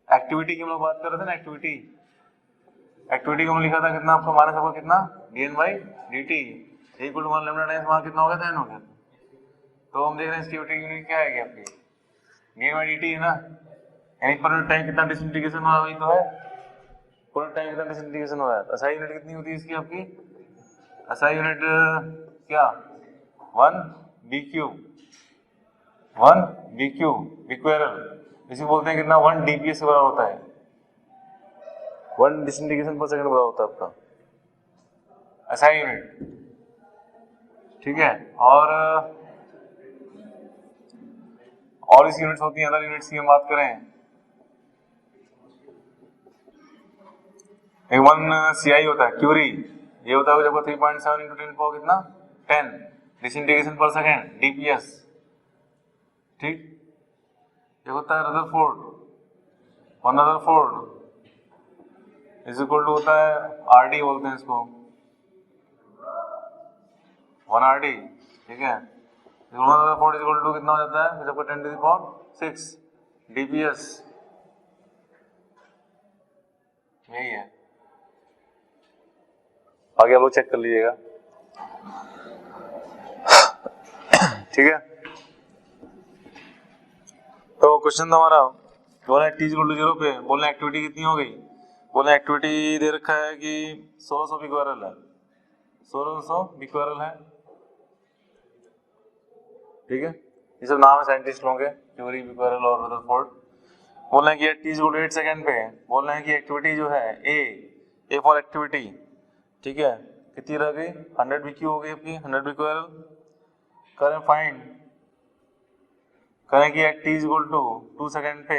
एक्टिविटी की हम लोग बात कर रहे थे ना, एक्टिविटी को हम लिखा था कितना आपका माइनस आपका कितना dn by dt equal to 1 lambda times वहां कितना हो गया था n हो गया, तो हम देख रहे हैं इसकी यूनिट क्या है आपकी dn बाई dt है ना, यानी पर यूनिट टाइम कितना डिसइंटीग्रेशन हो रहा है, वही तो है पर यूनिट टाइम कितना डिसइंटीग्रेशन हो रहा है। एसआई यूनिट कितनी होती है इसकी आपकी, एसआई यूनिट क्या 1 BQ, 1 BQ बिक्वेरल, इसी बोलते हैं कितना 1 DPS के बराबर होता है, 1 डिसइंटीग्रेशन पर सेकंड बराबर होता है आपका एसआई यूनिट, ठीक है। और इस यूनिट्स होती हैं, अदर यूनिट्स की हम बात करें, एक 1 CI होता है क्यूरी, ये होता है जब 3.7 इंटू 10 पावर कितना 10 डिसइंटीग्रेशन पर सेकेंड DPS, ठीक। ये होता है Rutherford, 1 Rutherford is equal to होता है RD बोलते हैं इसको, 1 RD, ठीक है। 1 रदरफोर्ड इज इक्वल टू कितना हो जाता है जब 10 टू द पावर 6 DPS, यही है। आगे आप लोग चेक कर लीजिएगा, ठीक है। तो क्वेश्चन था हमारा, बोला टी इक्वल टू 0 पे, बोलना एक्टिविटी कितनी हो गई, बोलना एक्टिविटी दे रखा है कि 1600 बिक्वेरल है, 1600 बिक्वेरल है, ठीक है। ये सब नाम है साइंटिस्ट लोगों के, क्यूरी, बिक्वेरल और रदरफोर्ड। बोलना है कि टी इक्वल टू 8 सेकेंड पे, बोलना है कि एक्टिविटी जो है ए फॉर एक्टिविटी, ठीक है, कितनी रह गई 100 BQ हो गई आपकी, 100 बिक्वेरल। करें फाइंड, करें कि at T equal to 2 second पे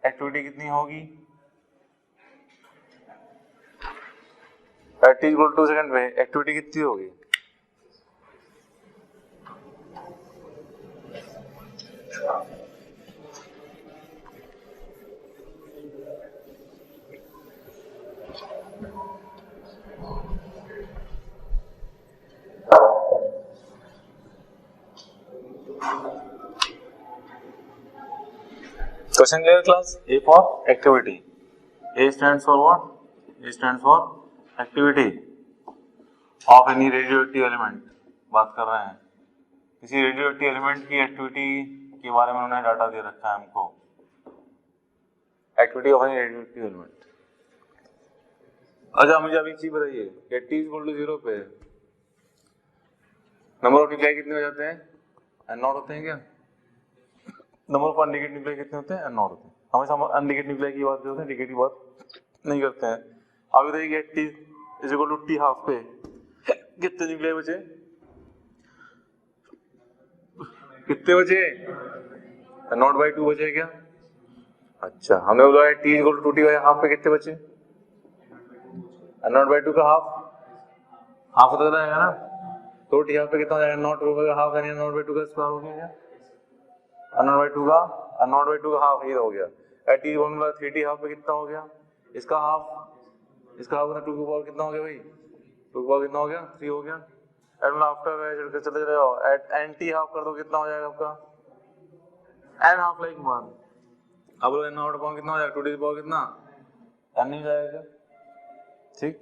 एक्टिविटी कितनी होगी, at T equal to 2 second पे एक्टिविटी कितनी होगी, question clear class. A for activity, A stands for what, A stands for activity of any radioactive element, बात कर रहे हैं किसी रेडियोएक्टिव एलिमेंट की एक्टिविटी के बारे में उन्होंने डाटा दे रखा है हमको, activity of any radioactive element. अच्छा मुझे अभी एक चीज बताइए कि टी इक्वल टू 0 पे नंबर ऑफ न्यूक्लियाई कितने हो जाते हैं, n नॉट होते हैं क्या, नंबर ऑफ अनडिकेटेड न्यूक्लियाई कितने होते हैं, n नॉट होते हैं। हमेशा हम अनडिकेटेड न्यूक्लियाई की बात करते हैं, डिकेट की बात नहीं करते हैं। अब बताइए T is equal to T half पे कितने न्यूक्लियाई बचे, कितने बचे, नॉट बाई 2 बचे क्या। अच्छा हमने बोला T equal to T by half पे कितने बचे, नॉट बाई 2 का हाफ होता जाएगा ना, तो टी हाफ पे कितना हो जाएगा, नॉट का हाफ यानी नॉट बाई 2 का स्क्वायर हो गया, नॉट बाई 2 का नॉट बाई 2 का हाफ ये हो गया। At T one 3t half पे कितना हो गया, इसका हाफ, इसका हाफ ना 2 की पावर कितना हो गया भाई, 2 की पावर कितना हो गया 3 हो गया। एंड आफ्टर चले जाओ एट एन टी हाफ कर दो कितना हो जाएगा आपका एन हाफ लाइक 1, अब एन नॉट पावर कितना हो जाएगा 2 की पावर कितना एन नहीं जाएगा, ठीक।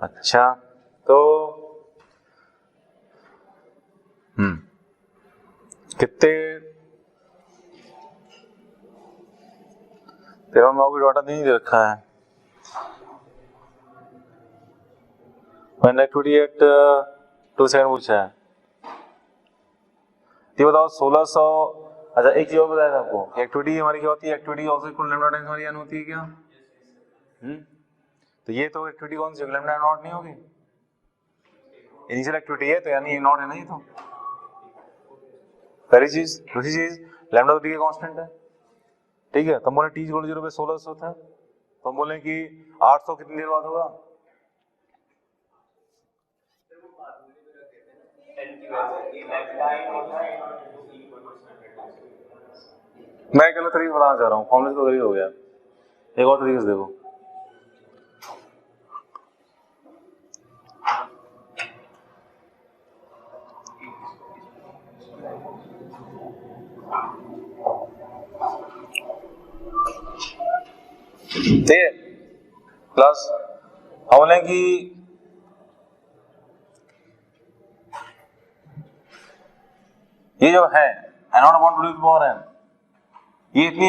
अच्छा तो कितने तेरह में कोई डाटा नहीं दे रखा है, मैंने एक्टिविटी एट 2 सेकंड पूछा है, ये बताओ 1600। अच्छा एक चीज और बताया था आपको, एक्टिविटी हमारी क्या होती है, activity also equal lambda times हमारी एन होती है क्या, तो ये तो एक्टिविटी कौन सी लैम्डा नॉट नहीं होगी, इनिशियल एक्टिविटी है तो यानी ये नॉट है नहीं, तो पहली चीज। दूसरी चीज लैम्डा तो टी का कांस्टेंट है, ठीक है। तो हम बोले टी इक्वल टू 0 पे 1600 था, तो हम बोले कि 800 कितनी देर बाद होगा, मैं गलत तरीके बताना चाह रहा हूँ, फॉर्मूले तो गलत हो गया, एक और तरीके से देखो। ठीक है प्लस हम बोले कि ये जो है n0/2 पावर n, ये इतनी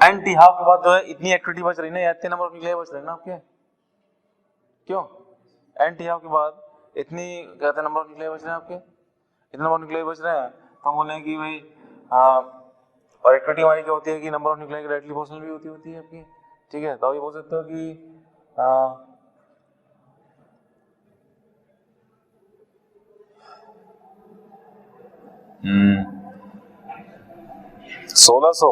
एन टी हाफ के बाद जो है इतनी एक्टिविटी बच रही ना, इतने नंबर ऑफ न्यूक्लियाई बच रहे ना आपके, क्यों? एन टी हाफ के बाद इतनी कहते हैं नंबर ऑफ न्यूक्लियाई बच रहे हैं आपके, इतने नंबर ऑफ न्यूक्लियाई बच रहे हैं, तो हम बोले हैं कि भाई और एक्टिविटी हमारी क्या होती है कि number of nuclei directly proportional भी होती है आपकी, ठीक है। तो ये बोल सकते हो कि 1600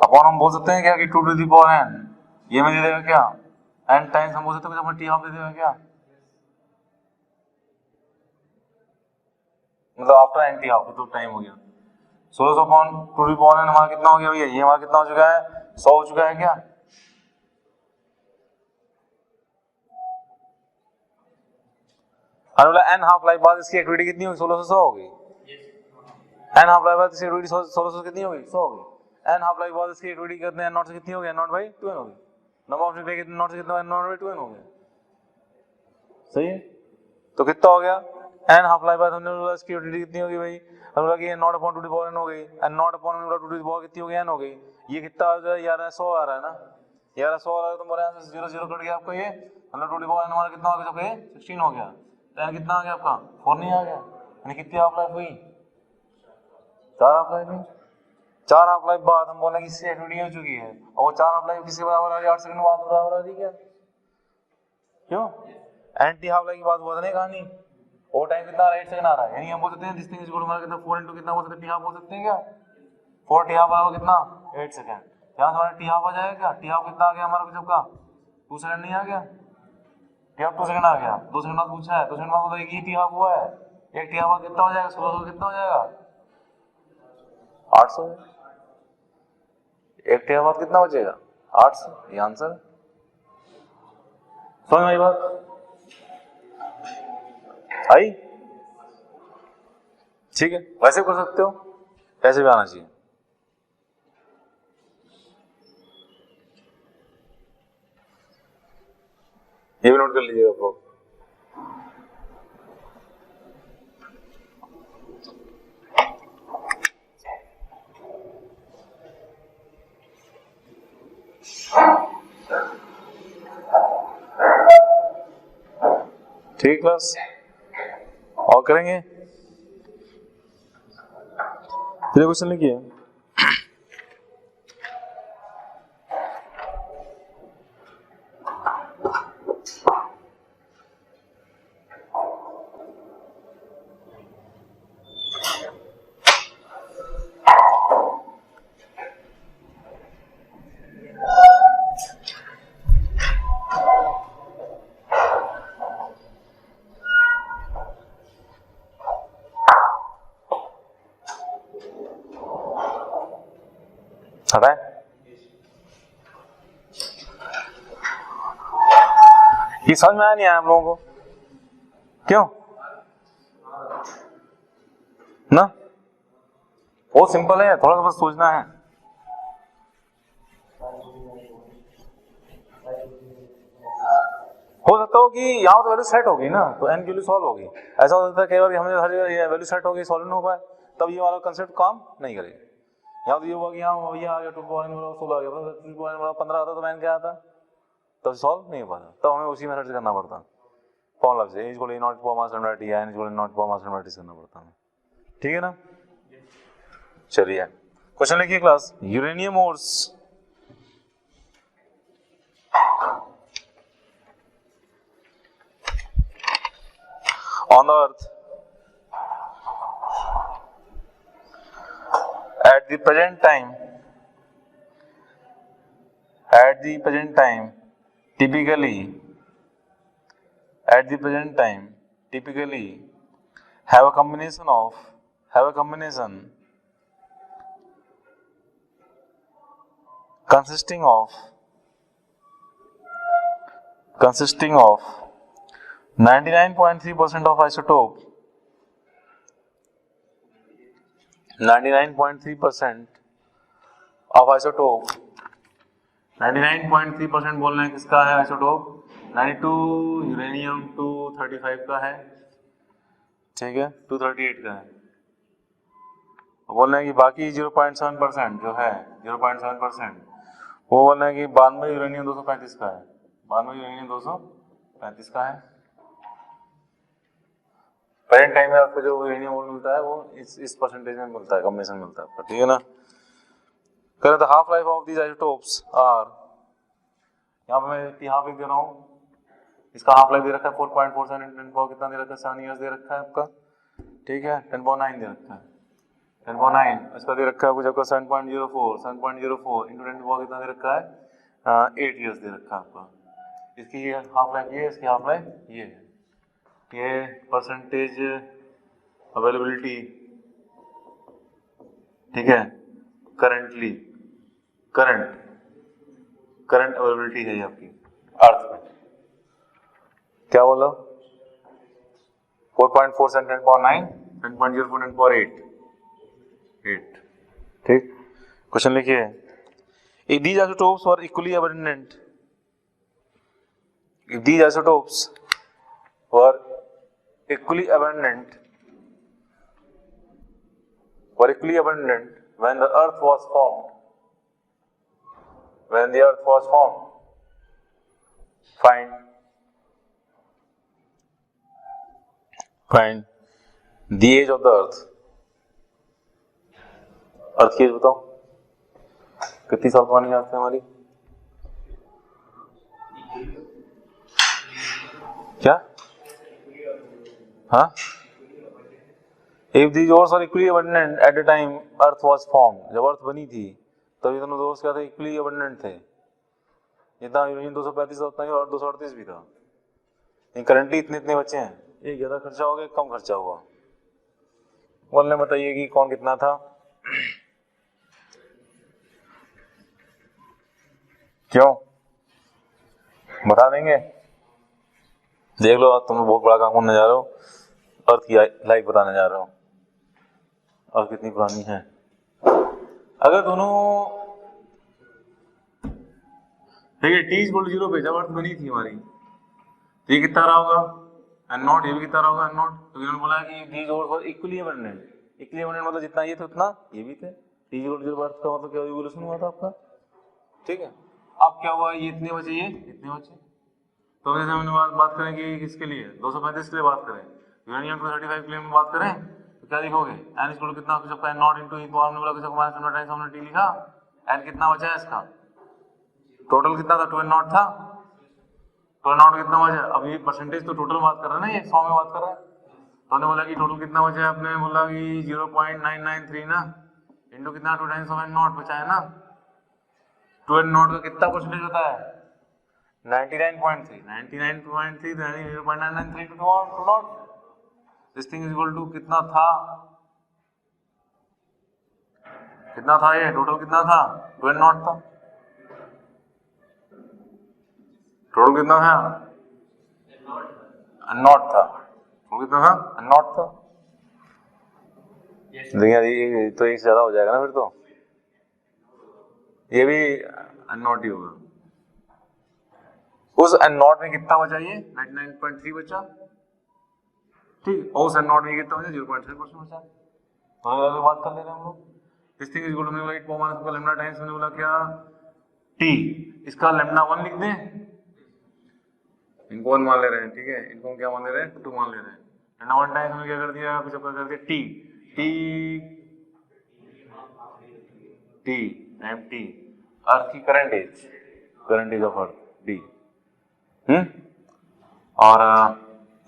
अपॉन हम बोल सकते हैं क्या कि 2 टू द पावर n, ये में दे देगा क्या n टाइम्स, हम बोल सकते हैं टी हाफ दे देगा क्या, मतलब आफ्टर n टी हाफ, तो टाइम हो गया 1600 upon 2 to the power n, हमारा कितना हो गया भैया, ये हमारा कितना हो चुका है 100 हो चुका है क्या। n हाफ लाइफ बाद इसकी एक्टिविटी कितनी होगी, 1600 हो गई। n हाफ लाइफ बाद इसकी एक्टिविटी 1600 कितनी होगी, 100 हो गई। n हाफ लाइफ बाद इसकी एक्टिविटी कितने n नॉट से कितनी हो गई, n नॉट बाई 2n हो गई। नंबर ऑफ न्यूक्लियाई कितने नॉट से कितना, n नॉट बाई 2n हो गया, सही है। तो कितना हो गया n हाफ लाइफ बाद, हमने बोला इसकी एक्टिविटी कितनी होगी भाई, हमने बोला कि n naught upon 2 to the power n हो गई, n naught upon 2 to the power कितनी हो गई, n हो गई। ये कितना आ रहा है यार, 100 आ रहा है ना यार, 100 आ रहा है, तो हमारे यहाँ से 0 0 कट गया आपका, ये मतलब 2 टू द पावर n हमारा कितना हो गया, 16 हो गया। n कितना आ गया आपका 4 नहीं आ गया, यानी कितनी हाफ लाइफ हुई, 4 हाफ लाइफ हुई। 4 हाफ लाइफ बाद हम बोले कि इससे एक्टिविटी हो चुकी है, और वो 4 हाफ लाइफ किसके बराबर आ रही है, 8 सेकंड बाद बराबर आ रही है क्या, क्यों? एंटी हाफ लाइफ की बात हुआ था ना कहानी, वो टाइम कितना आ रहा है, 8 सेकंड आ रहा है, यानी हम बोल सकते हैं this thing is equal to हमारा कितना 4 into कितना बोल सकते हैं, टी हाफ बोल सकते हैं क्या, 4 टी हाफ बराबर कितना 8 सेकंड। यहाँ से हमारा टी हाफ आ जाएगा क्या, टी हाफ कितना आ गया हमारा जब का 2 सेकंड नहीं आ गया, टी हाफ 2 सेकंड आ गया, 2 सेकंड बाद पूछा है, 2 सेकंड बाद मतलब एक ही टी हाफ हुआ है, एक टी हाफ बाद कितना हो जाएगा, 1600 कितना हो जाएगा 800, एक टी हाफ बाद कितना बचेगा 800, ये आंसर है। समझ में आई बात, आई, ठीक है। वैसे कर सकते हो, ऐसे भी आना चाहिए। ये भी नोट कर लीजिएगा आप लोग। ठीक क्लास, और करेंगे, फिर क्वेश्चन लिखिए। हटा है, ये समझ में आया नहीं आया हम लोगों को, क्यों ना, बहुत सिंपल है, थोड़ा सा बस सोचना है। हो सकता हो कि यहाँ तो वैल्यू सेट होगी ना, तो n की वैल्यू सॉल्व होगी। ऐसा हो सकता है कई बार हमें हर वैल्यू सेट होगी, सॉल्व नहीं हो पाए, तब ये वाला कंसेप्ट काम नहीं करेगा। यहाँ तो ये हुआ कि यहाँ भैया आ गया 2 पावर n बराबर 16 आ गया, 2 पावर n बराबर 15 आता तो n क्या आता, तब सॉल्व नहीं हो पाता, तब हमें उसी मेथड से करना पड़ता, फॉर्मूला से a equal a not power minus lambda t, n equal a not power minus lambda t करना पड़ता है, ठीक है ना। चलिए क्वेश्चन लिखिए class, uranium ores on the earth at the present time typically have a combination consisting of 99.3% of isotope, 99.3% of isotope, 99.3% बोल रहे हैं किसका है आइसोटोप, 92 यूरेनियम 235 का है, ठीक है, 238 का है, बोल रहे हैं कि बाकी 0.7% जो है 0.7% वो बोल रहे हैं कि 92 यूरेनियम 235 का है, 92 यूरेनियम 235 का है। प्रेजेंट टाइम में आपको जो यूरेनियम मोल मिलता है वो इस परसेंटेज में मिलता है, कॉम्बिनेशन मिलता है आपका, ठीक है ना। करें the half life of these isotopes are, यहाँ पे मैं हाफ लिख दे रहा हूँ, इसका हाफ लाइफ दे रखा है 4.47 into 10 पावर कितना दे रखा है, 7 ईयर्स दे रखा है आपका, ठीक है। 10 पावर 9 दे रखा है, 10 पावर 9 इसका दे रखा है कुछ आपका 7.04 into 10 पावर कितना दे रखा है, 8 ईयर्स दे रखा है आपका। इसकी हाफ लाइफ ये है, इसकी हाफ लाइफ ये है। ये परसेंटेज अवेलेबिलिटी, ठीक है, करंटली करंट अवेलेबिलिटी है ये आपकी अर्थ में। क्या बोलो 4.4 10 पावर 9 10.04 10 पावर 8, ठीक। क्वेश्चन लिखिए, if these isotopes were equally abundant, if these isotopes were equally abundant when the earth was formed, when the earth was formed, find the age of the earth। अर्थ की as बताओ, कितनी साल पुरानी अर्थ है हमारी, क्या? हाँ, if these ores are equally abundant at the time earth was formed, जब अर्थ बनी थी तब ये दोनों ores क्या थे, equally abundant थे। जितना यूरेनियम 235 था उतना ही और 238 भी था। करंटली इतने बचे हैं, ये ज्यादा खर्चा हो गया कम खर्चा हुआ, बोलने बताइए कि कौन कितना था। क्यों बता देंगे, देख लो तुम बहुत बड़ा काम करने जा रहे हो, अर्थ की लाइफ बताने जा रहे हो, अर्थ कितनी पुरानी है। अगर दोनों ठीक है t इक्वल टू 0 पे जब अर्थ बनी थी हमारी, तो ये कितना रहा होगा एन नॉट, ये भी कितना रहा होगा एन नॉट। तो इन्होंने बोला कि these ores equally abundant, equally abundant मतलब जितना ये थे उतना ये भी थे। t इक्वल टू 0 अर्थ का मतलब क्या इवोल्यूशन हुआ था आपका, ठीक है। अब क्या हुआ, ये इतने बचे, ये इतने बचे, तो जैसे हमने बात करें कि किसके लिए 235 के लिए बात करें, यूरेनियम 235 के लिए हम बात करें तो क्या लिखोगे, एन इक्वल टू कितना, सबका N naught into e power हमने बोला कि सबका माइनस 100 टाइम्स हमने टी लिखा, एन कितना बचा है इसका, टोटल कितना था 2 एन नॉट था, 2 एन नॉट कितना बचा। अब ये परसेंटेज तो टोटल बात कर रहा है ना, ये 100 में बात कर रहा है, तो हमने बोला कि टोटल कितना बचा है, आपने बोला कि 0.993 ना इंटू कितना 2 टाइम्स ऑफ एन नॉट बचा है ना। 2 एन नॉट का कितना परसेंटेज होता है 99.3 यानी 0.993 to naught. This thing is equal to कितना था ये टोटल कितना था 2 एन नॉट था, टोटल कितना था एन नॉट था, टोटल कितना था एन नॉट था। देखिए तो एक से ज्यादा हो जाएगा ना फिर, तो ये भी एन नॉट ही होगा। उस एन नॉट में कितना बचा, ये 99.3 बचा, ठीक। और उस एन नॉट में कितना बचा 0.3% बचा, तो बात कर ले रहे हैं हम लोग। This thing is equal to 8 power minus lambda times, मैंने बोला क्या टी, इसका लैम्डा 1 लिख दें, इनको 1 मान ले रहे हैं, ठीक है, इनको क्या मान ले रहे हैं 2 मान ले रहे हैं। लैम्डा 1 टाइम्स हमने क्या कर दिया, कुछ कर दिया टी टाइम टी, अर्थ की current age of Earth D. और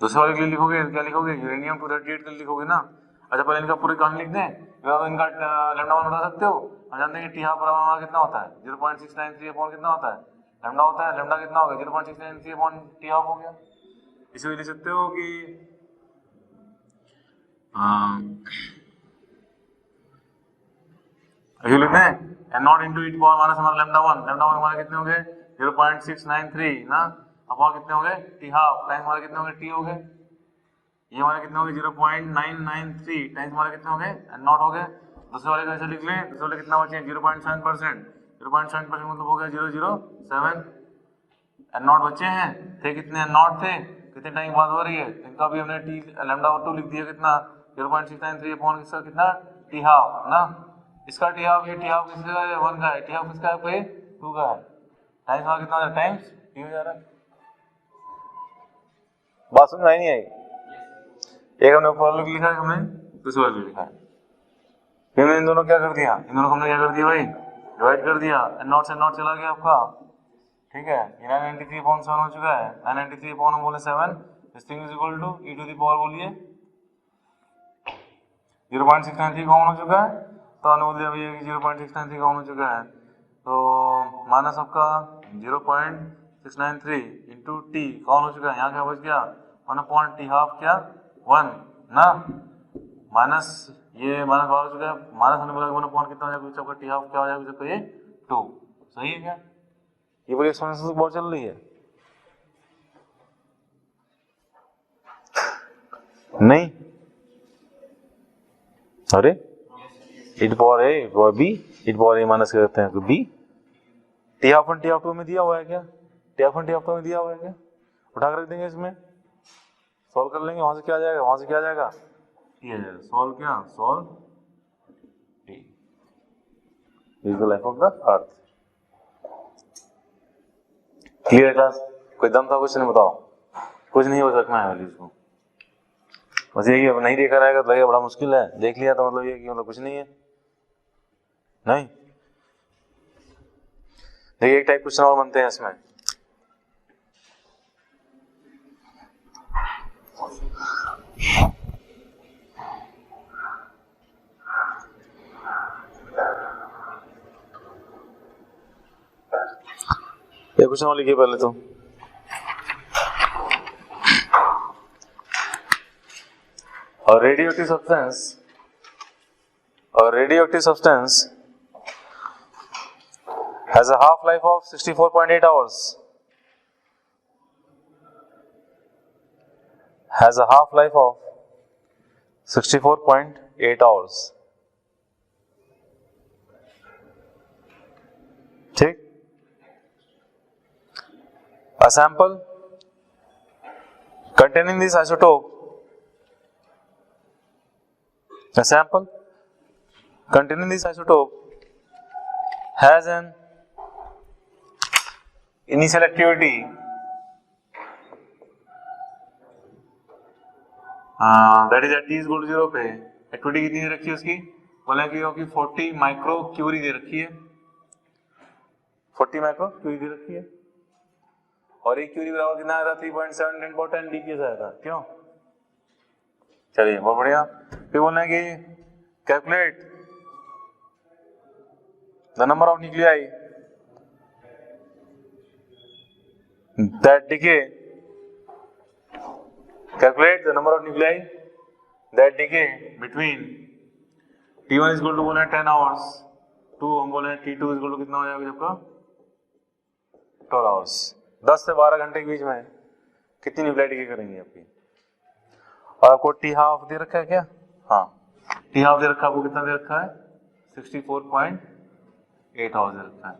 दूसरे वाले के लिए लिखोगे क्या लिखोगे, यूरेनियम 238 के लिए लिखोगे ना। अच्छा पहले इनका पूरी कहानी लिख दें, तो इनका लैम्डा 1 बता सकते हो, हम जानते हैं कि टी हाफ बराबर कितना होता है 0.693 अपॉन कितना होता है लैम्डा होता है, लैम्डा कितना हो गया 0.693 अपॉन टी हाफ हो गया। इसे लिख सकते हो कि ऐसे लिखते हैं N naught into e power minus हमारा लैम्डा 1 हमारे कितने हो गए 0.693 ना, अपॉन कितने हो गए टी हाफ टाइम्स हमारे कितने हो गए टी हो गए, ये हमारे कितने हो गए 0.993 टाइम्स हमारे कितने हो गए एन नॉट हो गए। दूसरे वाले का ऐसे लिख लें, दूसरे वाले कितना बचे 0.7%, 0.7% मतलब हो गया 007 एन नॉट बचे हैं, थे कितने एन नॉट थे, कितने टाइम बाद हो रही है, इनका भी हमने टी लैम्डा 2 लिख दिया कितना 0.693 अपॉन इसका कितना टी हाफ ना, इसका टी हाफ, ये टी हाफ किसका है 1 का है, टी हाफ किसका है भाई 2 का है, टाइम्स वहां कितना टाइम्स टी हो जा रहा है। बात समझ आई नहीं आई? एक हमने ऊपर लिखा है, हमने दूसरा वाला लिखा है, फिर इन दोनों क्या कर दिया, इन दोनों को हमने क्या कर दिया भाई डिवाइड कर दिया, एन नॉट से नॉट चला गया आपका, ठीक है, 993/7 हो चुका है, 993 अपॉन हम बोले 7, this thing is equal to e to the power बोलिए 0.693 कॉमन हो चुका है, तो हमने बोल दिया भैया कि 0.693 कॉमन हो चुका है, तो माइनस आपका 0.693 इंटू टी कॉमन हो चुका है, यहाँ क्या बच गया 1/t हाफ क्या 1 ना, माइनस ये माइनस बाहर हो चुका है, माइनस होने वाला 1 कितना हो जाएगा आपका टी हाफ क्या हो जाएगा ये 2, सही है क्या? ये बड़ी एक्सपेंसिव बहुत चल रही है नहीं, अरे it power A power B, it power A minus करते हैं B, T half T half 2 में दिया हुआ है क्या, टी हाफ टी हाफ 2 में दिया हुआ है क्या, उठा कर रख देंगे इसमें, सॉल्व कर लेंगे, वहां से क्या आ जाएगा, वहां से क्या आ जाएगा ये है सॉल्व क्या solve T is the life of the earth. Clear class? कोई दम था कुछ नहीं, बताओ कुछ नहीं हो सकता है वैल्यूज को, बस ये कि अब नहीं देखा रहेगा तो लगेगा बड़ा मुश्किल है, देख लिया तो मतलब ये कि मतलब कुछ नहीं है, नहीं। देखिए एक टाइप क्वेश्चन और बनते हैं इसमें, ये क्वेश्चन और लिखिए पहले तो, a radioactive substance has a half life of 64.8 hours, has a half life of 64.8 hours, ठीक, a sample containing this isotope, a sample containing this isotope has an initial activity that is at t is equal to 0 पे activity कितनी दे रखी है उसकी, बोले कि 40 micro Curie दे रखी है, 40 माइक्रो क्यूरी दे रखी है, और एक क्यूरी बराबर कितना आया था 3.7 10 10 डीपीएस आया था, क्यों? चलिए बहुत बढ़िया। फिर बोलना है कि calculate the number of nuclei that decay, calculate the number of nuclei that decay between T1 is equal to बोले 10 hours to हम बोले T2 is equal to कितना हो जाएगा आपका 12 hours, 10 से 12 घंटे के बीच में कितनी न्यूक्लियाई डिके करेंगे आपकी, और आपको टी हाफ दे रखा है क्या, हाँ टी हाफ दे रखा है, आपको कितना दे रखा है 64.8 आवर्स दे रखा है,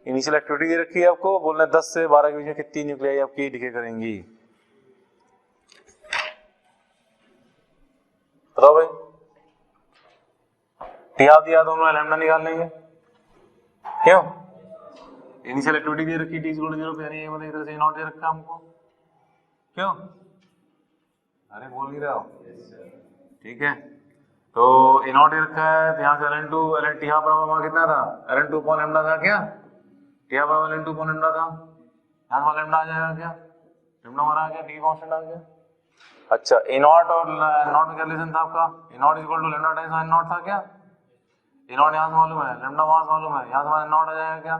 इनिशियल एक्टिविटी दे रखी है आपको, बोलना 10 से 12 के बीच में कितनी न्यूक्लियाई आपकी डिके करेंगी, बताओ भाई, टी हाफ दिया तो हम लोग लैम्डा निकाल लेंगे, क्यों? इनिशियल एक्टिविटी दे रखी टी 0 पे, यानी मतलब इधर से नॉट दे रखा हमको, क्यों? अरे बोल नहीं रहा हो, ठीक है, तो ए नॉट दे रखा है, तो यहाँ से ln2 ln टी हाफ बराबर वहां कितना था ln2 अपॉन लैम्डा था क्या, टी हाफ बराबर ln2 अपॉन लैम्डा था, यहाँ हमारा लैम्डा आ जाएगा क्या, लैम्डा हमारा आ गया, टी कांस्टेंट आ गया। अच्छा ए नॉट और नॉट में क्या रिलेशन था आपका, a naught is equal to lambda times n naught था क्या, ए नॉट यहाँ से मालूम है, लैम्डा वहां से मालूम है, यहाँ से हमारा नॉट आ जाएगा क्या,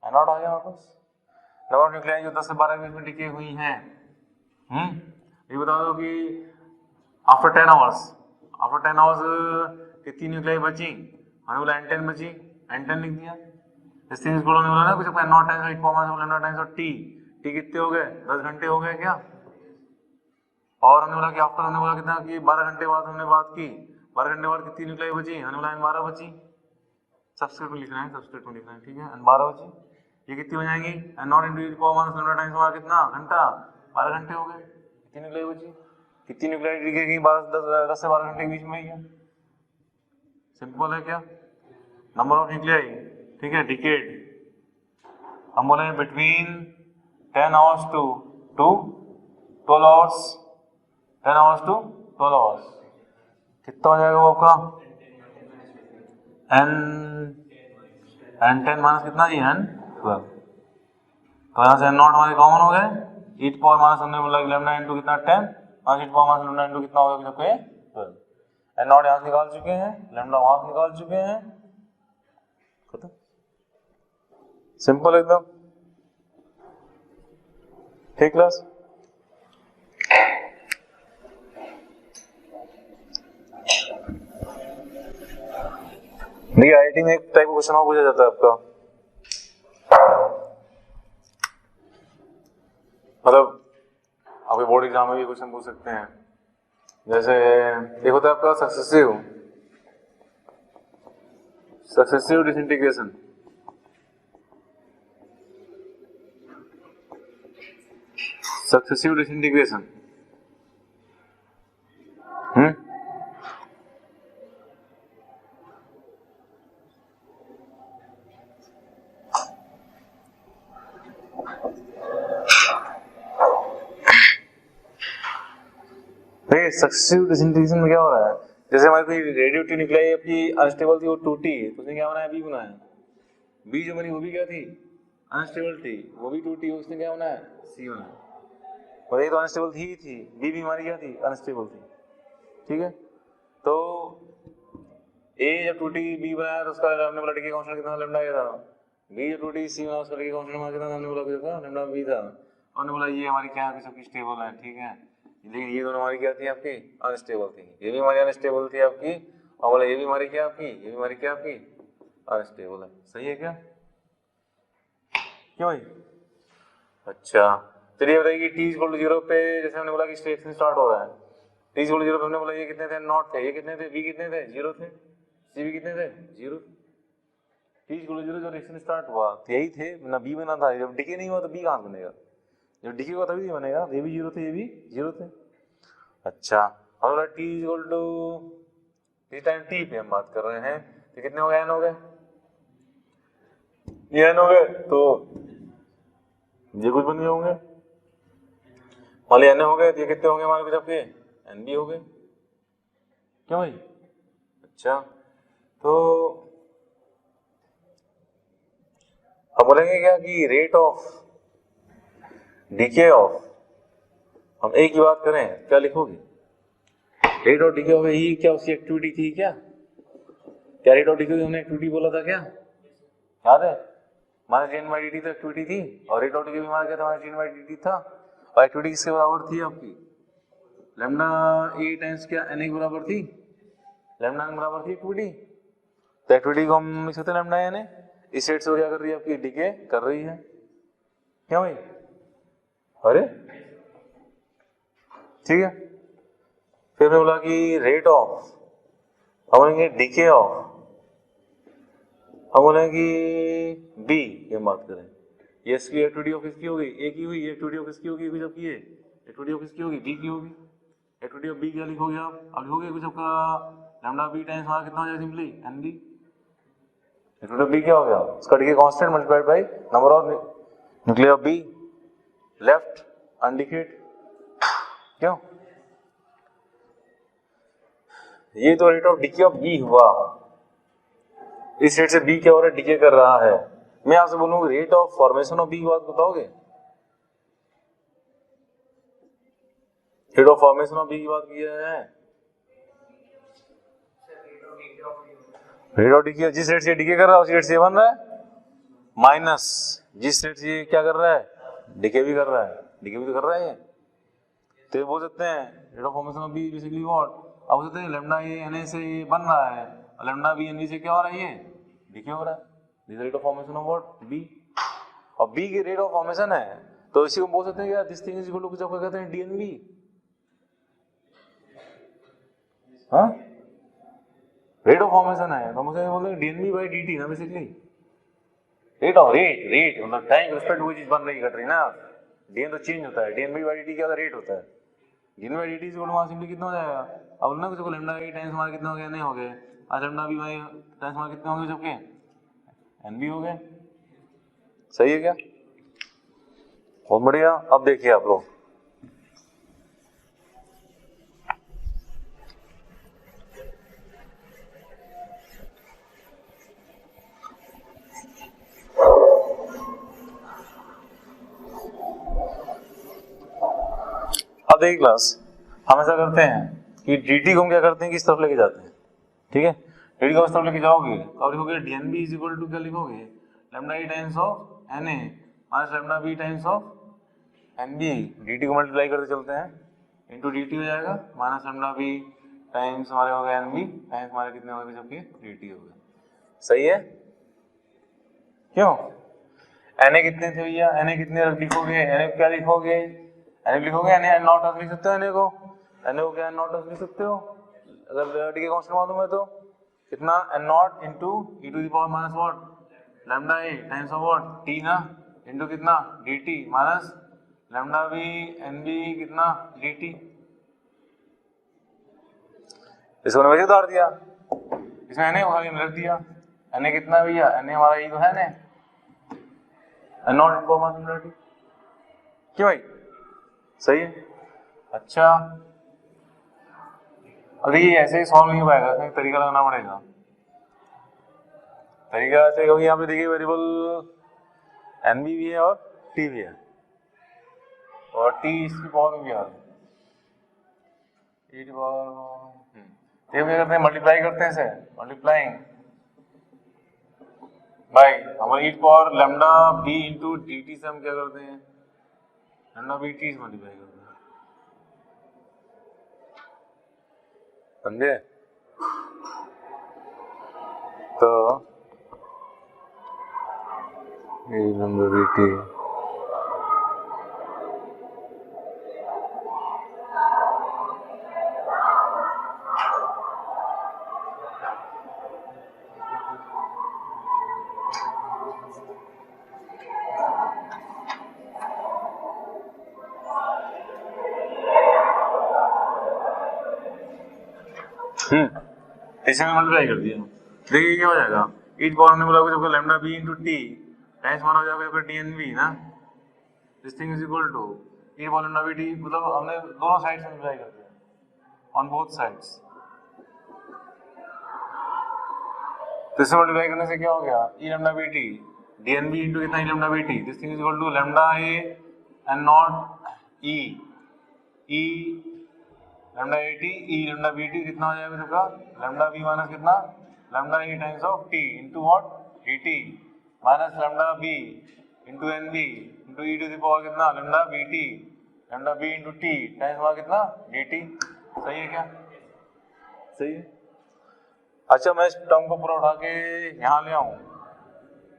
एन नॉट आ गया वापस। नंबर ऑफ न्यूक्लियाई जो 10 से 12 के बीच में डिके हुई हैं, ये बता दो कि आफ्टर 10 आवर्स कितनी न्यूक्लियाई बची, हमें बोला n10 बची, n10 लिख दिया, इस चीज को बोला ना कुछ not times of lambda times of T कितने हो गए 10 घंटे हो गए क्या, और हमने बोला कि आफ्टर हमने बोला कितना कि 12 घंटे बाद हमने बात की, 12 घंटे बाद कितनी न्यूक्लियाई बची, हमने बोला 12 बची, सब्सक्रिप्ट में लिखना है, ठीक है, 12 बची, ये कितनी हो जाएंगी n not into the power minus lambda times हमारा कितना घंटा 12 घंटे हो गए, कितनी न्यूक्लियाई बची कितनी न्यूक्लियाई डिके की 10 से 12 घंटे के बीच में ही है। सिंपल है क्या, नंबर ऑफ न्यूक्लियाई, ठीक है, डिकेड हम बोलेंगे between 10 hours to 12 hours, 10 hours to 12 hours, कितना हो जाएगा वो आपका n 10 माइनस कितना जी n 12। तो यहाँ से n नॉट हमारे कॉमन हो गए, ईट पावर माइनस हमने बोला लैम्डा इनटू कितना 10 minus e to power minus lambda into कितना होगा सबके 12। n नॉट यहाँ से निकाल चुके हैं, लैम्डा वहां से निकाल चुके हैं, खत्म, सिंपल एकदम, ठीक क्लास। देखिए आईआईटी में एक टाइप का क्वेश्चन और पूछा जाता है आपका, मतलब आपके बोर्ड एग्जाम में भी क्वेश्चन पूछ सकते हैं। जैसे एक होता है आपका सक्सेसिव डिसइंटीग्रेशन, सक्सेसिव डिसइंटीग्रेशन, देखिए सक्सेसिव डिसइंटीग्रेशन में क्या हो रहा है, जैसे हमारी कोई रेडियोएक्टिव न्यूक्लियाई आपकी अनस्टेबल थी, वो टूटी, तो उसने क्या बनाया, बी बनाया, बी जो बनी वो भी क्या थी, अनस्टेबल थी, वो भी टूटी, उसने क्या बनाया, सी बनाया, और ये तो अनस्टेबल थी, बी भी हमारी क्या थी, अनस्टेबल थी, ठीक है। तो ए जब टूटी बी बनाया तो उसका हमने बोला डी कांस्टेंट कितना लैम्डा आया था, बी जब टूटी सी बनाया उसका डी कांस्टेंट हमारा कितना हमने बोला कितना लैम्डा बी था, हमने बोला ये हमारी क्या है, सबकी स्टेबल है, ठीक है, लेकिन ये दोनों हमारी क्या थी, आपकी अनस्टेबल थी, ये भी हमारी अनस्टेबल थी आपकी, और बोला ये भी हमारी क्या आपकी, ये भी हमारी क्या आपकी अनस्टेबल है, सही है क्या, क्यों भाई। अच्छा चलिए बताइए कि t इक्वल टू 0 पे जैसे हमने बोला कि रिएक्शन स्टार्ट हो रहा है, t इक्वल टू 0 पे हमने बोला ये कितने थे, नॉट थे, ये कितने थे, b कितने थे, 0 थे, c भी कितने थे, 0, t इक्वल टू 0 जब रिएक्शन स्टार्ट हुआ तो यही थे ना, b बना था, जब डिके नहीं हुआ तो b कहां से बनेगा, जब डिके हुआ तभी बनेगा, ये भी 0 थे, ये भी 0 थे। अच्छा हम बोला t इक्वल टू इस टाइम t पे हम बात कर रहे हैं, तो कितने हो गए, n हो गए, ये n हो गए, तो ये कुछ बन गए होंगे, मान लिया n हो गए, तो ये कितने होंगे हमारे कुछ आपके n भी हो गए, क्यों भाई। अच्छा तो अब बोलेंगे क्या कि रेट ऑफ डीके ऑफ, हम एक ही बात करें क्या लिखोगे, रेट ऑफ डीके ऑफ ही क्या उसकी एक्टिविटी थी क्या रेट ऑफ डीके हमने एक्टिविटी बोला था क्या, याद है, हमारा टेन बाई डी तो एक्टिविटी थी, और रेट ऑफ डीके भी हमारा क्या था, हमारा टेन बाई डी था, और एक्टिविटी किसके बराबर थी आपकी, लैम्डा ए टाइम्स क्या एन के बराबर थी, लैम्डा एन बराबर थी एक्टिविटी, तो एक्टिविटी को हम लिख सकते हैं लैम्डा एन, इस रेट से वो क्या कर रही है आपकी, डीके कर रही है, क्या भाई, अरे ठीक है। फिर हमने बोला कि रेट ऑफ, हम बोलेंगे डीके ऑफ, हम बोलेंगे कि बी, ये बात करें, ये इसकी एक्टिविटी ऑफ किसकी होगी, ए की हुई, एक्टिविटी ऑफ किसकी होगी, कुछ आपकी एक्टिविटी ऑफ किसकी होगी, बी की होगी, एक्टिविटी ऑफ बी क्या लिखोगे आप, अब लिखोगे कुछ आपका लैम्डा बी टाइम्स हमारा कितना हो जाएगा, simply n b, activity of b क्या हो गया, उसका decay constant multiplied by number of nuclear of b left undecayed, क्यों, ये तो rate of decay of b हुआ, इस रेट से बी क्या हो रहा है, डीके कर रहा है। मैं आपसे बोलूंगा rate of formation of B की बात बताओगे, rate of formation of B की बात की है, रेट ऑफ डीके जिस रेट से डीके कर रहा है उसी रेट से बन रहा है, माइनस जिस रेट से क्या कर रहा है, डीके भी कर रहा है, डीके भी तो कर रहा है ये, तो ये बोल सकते हैं rate of formation of B basically what, अब बोल सकते हैं लैम्डा ए एन से ये बन रहा है, और लैम्डा बी एन बी से क्या हो रहा है, ये डीके हो रहा है, this rate of formation of what B, और बी की रेट ऑफ फॉर्मेशन है, तो इसी को बोल सकते हैं क्या, this thing is equal to कुछ आपको कहते हैं डीएनबी, हाँ रेट ऑफ फॉर्मेशन है, तो हम उसे बोलते हैं डीएनबी बाय डीटी ना, बेसिकली रेट ऑफ रेट मतलब टाइम रिस्पेक्ट वो चीज बन रही घट रही ना, डीएन तो चेंज होता है, डीएनबी बाय डीटी क्या होता है, रेट होता है, D by D T equal to हमारा सिंपली कितना हो जाएगा, अब ना कुछ लैम्डा ए टाइम्स हमारे कितना हो गया, नहीं हो गए, आज लैम्डा बी टाइम्स हमारे कितने होंगे सबके, एन बी हो गए। सही है क्या, बहुत बढ़िया। अब देखिए आप लोग, अब देखिए क्लास, हम ऐसा करते हैं कि dt को हम क्या करते हैं, किस तरफ लेके जाते हैं, ठीक है, dt को इस तरफ लेके जाओगे तो आप लिखोगे dnb इज इक्वल टू क्या लिखोगे, lambda e times of na minus lambda b times of nb, dt को मल्टीप्लाई करते चलते हैं, इंटू dt हो जाएगा माइनस लैम्डा b टाइम्स हमारे हो गए nb टाइम्स हमारे कितने हो गए सबके dt हो गए। सही है, क्यों, na कितने थे भैया, na कितने लिखोगे, na क्या लिखोगे, एन लिखोगे, एन नॉट एस लिख सकते हो, एन को क्या एन नॉट एस लिख सकते हो, अगर डी के कांस्टेंट मालूम है तो कितना, N naught into e to the power minus what lambda A times of what T ना, इंटू कितना D T minus lambda B N B कितना डी टी। इसको वैसे उतार दिया, इसमें एन को खाली रख दिया, एन कितना भैया, एन हमारा ई तो है ना, N naught into power minus lambda T, क्यों भाई, सही है। अच्छा अभी ऐसे ही सॉल्व नहीं हो पाएगा, इसमें तरीका लगाना पड़ेगा, तरीका ऐसे क्योंकि यहाँ पे देखिए वेरिएबल एन बी भी है और टी भी है, और टी इसकी पावर में भी आ रहा है, ई की पावर, ये क्या करते हैं, मल्टीप्लाई करते हैं इसे, मल्टीप्लाइंग बाई हमारी e power lambda b into d t से हम क्या करते हैं, लैम्डा बी टी से मल्टीप्लाई करते हैं, समझे, तो ये लैम्डा बी टी इसे में मल्टीप्लाई कर दिया, देखिए क्या हो जाएगा, ईच पावर हमने बोला कुछ lambda B into T times one हो जाएगा फिर टी एन बी ना, this thing is equal to each power lambda B T, मतलब हमने दोनों साइड से मल्टीप्लाई कर दिया ऑन बोथ साइड्स, तो इससे मल्टीप्लाई करने से क्या हो गया, e lambda B t d n B into कितना e lambda B t, this thing is equal to lambda a and naught e e lambda a t e lambda B t कितना हो जाएगा सबका, लैम्डा बी माइनस कितना lambda A times of t into what d T minus lambda b into n B into e to the power कितना lambda b into t times हमारा कितना D t. सही है क्या, सही है। अच्छा मैं इस टर्म को पूरा उठा के यहाँ ले आऊँ,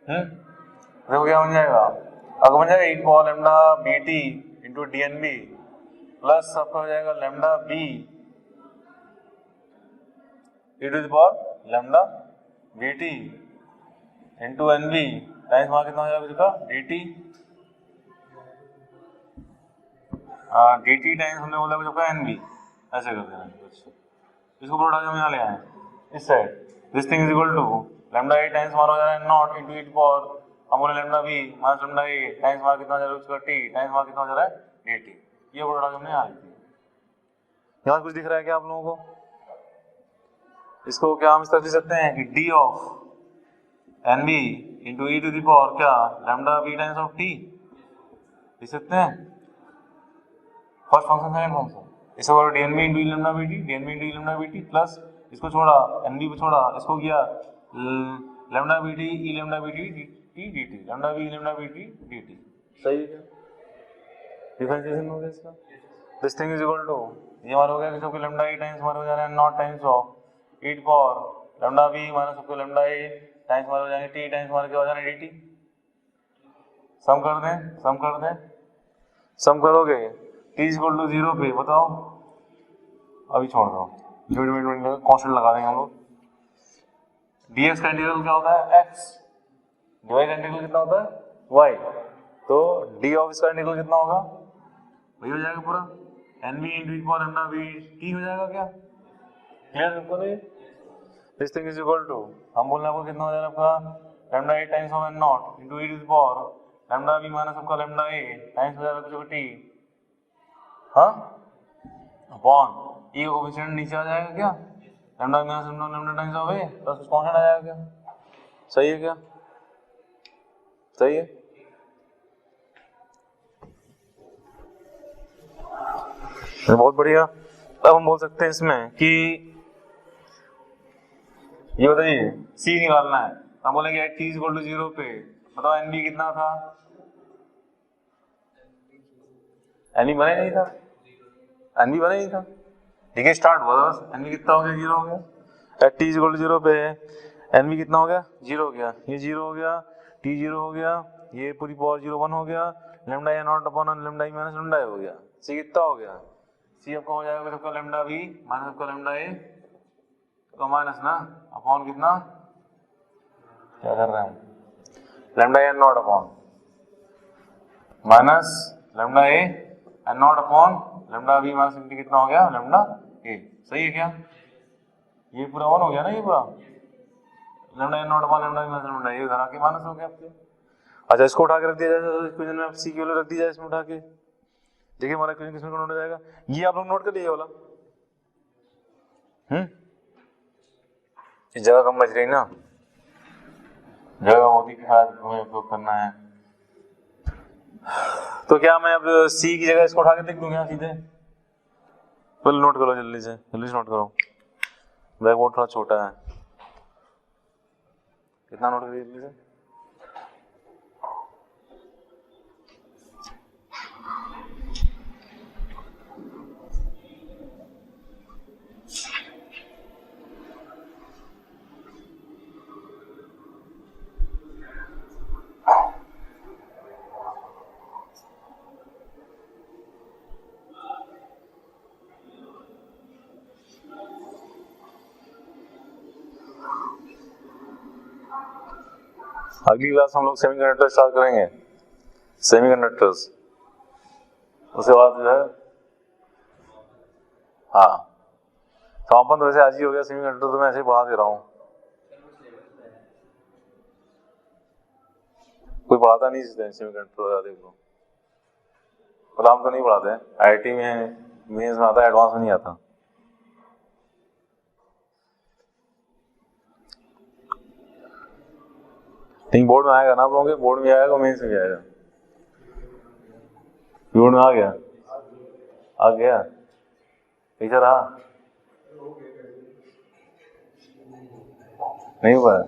देखो क्या बन जाएगा, अगर बन जाएगा e power lambda B t into d n b plus आपका हो जाएगा lambda b e to the power lambda B t into n b times वहां कितना हो जाएगा इसका d t, d t times हमने बोला कुछ आपका एन बी, ऐसे कर देना कुछ, इसको पूरा उठा के हम यहाँ ले आए इस side, this thing is equal to lambda A times हमारा हो जा रहा है naught into e to power हम बोले लैम्डा बी माइनस लैम्डा ए टाइम्स हमारा कितना हो जा रहा है उसका टी टाइम्स हमारा कितना हो जा रहा है डी टी, ये पूरा उठा के हमने यहाँ लिख दिया। यहाँ कुछ दिख रहा है क्या आप लोगों को, इसको क्या हम इस तरह लिख सकते हैं कि d of n B into e to the power क्या lambda b times of t लिख सकते हैं, फर्स्ट फंक्शन सेकंड फंक्शन, इसको d n B into e lambda B t d n B into e lambda B t plus इसको छोड़ा n b को छोड़ा, इसको किया lambda B T e lambda B t d t lambda b e lambda B t d t. सही है क्या, differentiation हो गया इसका, this thing is equal to ये हमारा हो गया कि सबके लैम्डा ए टाइम्स हमारे हो जा रहे हैं naught times of e power lambda B minus सबके लैम्डा ए टाइम्स हमारे हो जाएंगे टी टाइम्स हमारे क्या हो जाना डी टी, सम कर दें, सम कर दें, सम करोगे टी इज इक्वल टू 0 पे बताओ, अभी छोड़ दो कांस्टेंट लगा देंगे हम लोग, dx का इंटीग्रल क्या होता है x, dy का इंटीग्रल कितना होता है y, तो d ऑफ इसका इंटीग्रल कितना होगा वही हो जाएगा पूरा N B into equal lambda B T हो जाएगा क्या? क्लियर बिल्कुल है। This thing is equal to, हम बोलना आपको कितना हो जाएगा आपका lambda A times of N naught into e to the power lambda B minus आपका लैम्डा ए टाइम्स हो जाएगा कुछ टी, हाँ अपॉन ई का कोएफिशिएंट नीचे आ जाएगा क्या, lambda minus lambda times of A plus कुछ कांस्टेंट आ जाएगा क्या? सही है क्या? सही है। बहुत बढ़िया। अब हम बोल सकते हैं इसमें कि ये बताइए सी निकालना है, हम बोलेंगे टी इज इक्वल टू 0 पे बताओ एन बी कितना था? एन बी बना ही नहीं था, एन बी बना ही नहीं था। ठीक है स्टार्ट हुआ था बस, एन बी कितना हो गया? 0 हो गया। At T is equal to 0 पे एन बी कितना हो गया? 0 हो गया, ये 0 हो गया, टी 0 हो गया, ये पूरी पावर 0 1 हो गया, lambda A naught upon lambda e minus lambda a हो गया। सी कितना हो गया? सी आपका हो जाएगा सबका लैम्डा बी माइनस आपका लैम्डा ए तो माइनस ना अपॉन कितना, क्या कर रहे हैं, lambda A naught upon minus lambda A N naught upon lambda B minus कितना हो गया लैम्डा ए। सही है क्या? ये पूरा 1 हो गया ना, ये पूरा lambda n naught upon lambda B minus lambda a उधर आके माइनस हो गया आपके। अच्छा इसको उठा के रख दिया जाए इक्वेशन में, आप सी की वैल्यू रख दी जाए इसमें उठा के, देखिए हमारा इक्वेशन किसमें कन्वर्ट हो जाएगा। ये आप लोग नोट कर लीजिए वाला, इस जगह कम बच रही ना, जगह बहुत ही हमें उपयोग करना है। तो क्या मैं अब सी की जगह इसको उठा के लिख दूं क्या सीधे? पहले नोट करो जल्दी से नोट करो, ब्लैक बोर्ड थोड़ा छोटा है, कितना नोट करिए जल्दी से। अगली क्लास हम लोग सेमीकंडक्टर स्टार्ट करेंगे, सेमीकंडक्टर्स, उसके बाद जो है हाँ समापन तो वैसे आज ही हो गया, सेमीकंडक्टर तो मैं ऐसे ही पढ़ा दे रहा हूँ, कोई पढ़ाता नहीं सेमीकंडक्टर, देख लो मतलब हम तो नहीं पढ़ाते हैं, आईआईटी में मेंस में आता है, एडवांस में नहीं आता। थिंक बोर्ड में आएगा ना आप लोगों के, बोर्ड में आएगा मेंस में भी आएगा, बोर्ड में आ गया कैसा रहा? नहीं हुआ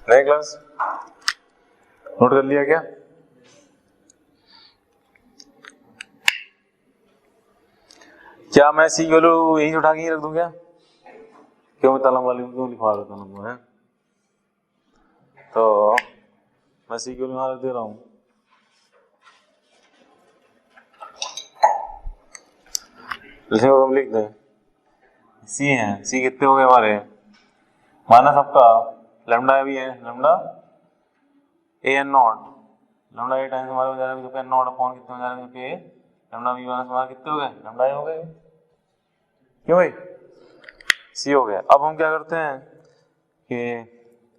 नई क्लास नोट कर लिया क्या? क्या मैं सी वैल्यू यहीं उठा के ही रख दूं क्या? क्यों मैं तलम वाली क्यों लिखवा देता हूँ है, तो मैं सी की वैल्यू यहाँ रख दे रहा हूँ। इसमें हम लिख दें सी है, सी कितने हो गए हमारे माइनस आपका लैम्डा भी है, lambda A N naught, lambda A times हमारे हो जा रहा है एन नॉट अपॉन कितने हो जा रहे हैं पे लैम्डा बी माइनस हमारे कितने हो गए लैम्डा ए हो गए, क्यों भाई सी हो गया। अब हम क्या करते हैं कि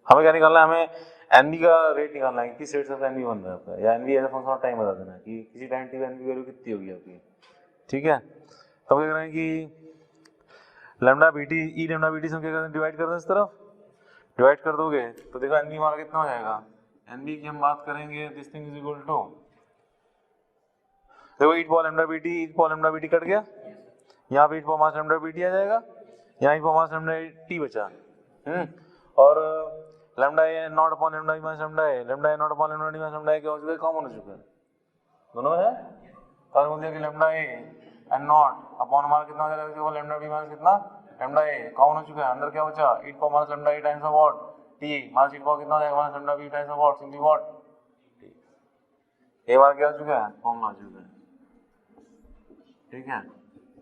हमें क्या निकालना है, हमें एन बी का रेट निकालना है, किस रेट से एन बी बन रहा है, या N B as a function of time बता देना है कि किसी time T N B value कितनी होगी आपकी। ठीक है तो हम क्या करें कि lambda B T e lambda B T से हम क्या करते हैं डिवाइड कर दें, इस तरफ डिवाइड कर दोगे तो देखो एन बी हमारा कितना हो जाएगा, एन बी की हम बात करेंगे this thing is equal to, देखो e to power lambda B t, e to power lambda B t cut गया, यहाँ पे e to power minus lambda B t आ जाएगा, यहाँ e to power minus lambda t बचा, और lambda A naught upon lambda B minus lambda a, lambda A naught upon lambda d minus lambda a क्या हो चुका है, कॉमन हो चुका है दोनों में है। तो बोल दिया कि lambda A N naught upon हमारा कितना हो जाएगा लैम्डा बी माइनस कितना लैम्डा ए कॉमन हो चुका है, अंदर क्या बचा e to power minus lambda A times of what t, minus e to power कितना हो जाएगा minus lambda b times of what simply what t. A bar क्या आ चुका है, फॉर्मूला आ चुका है, ठीक है।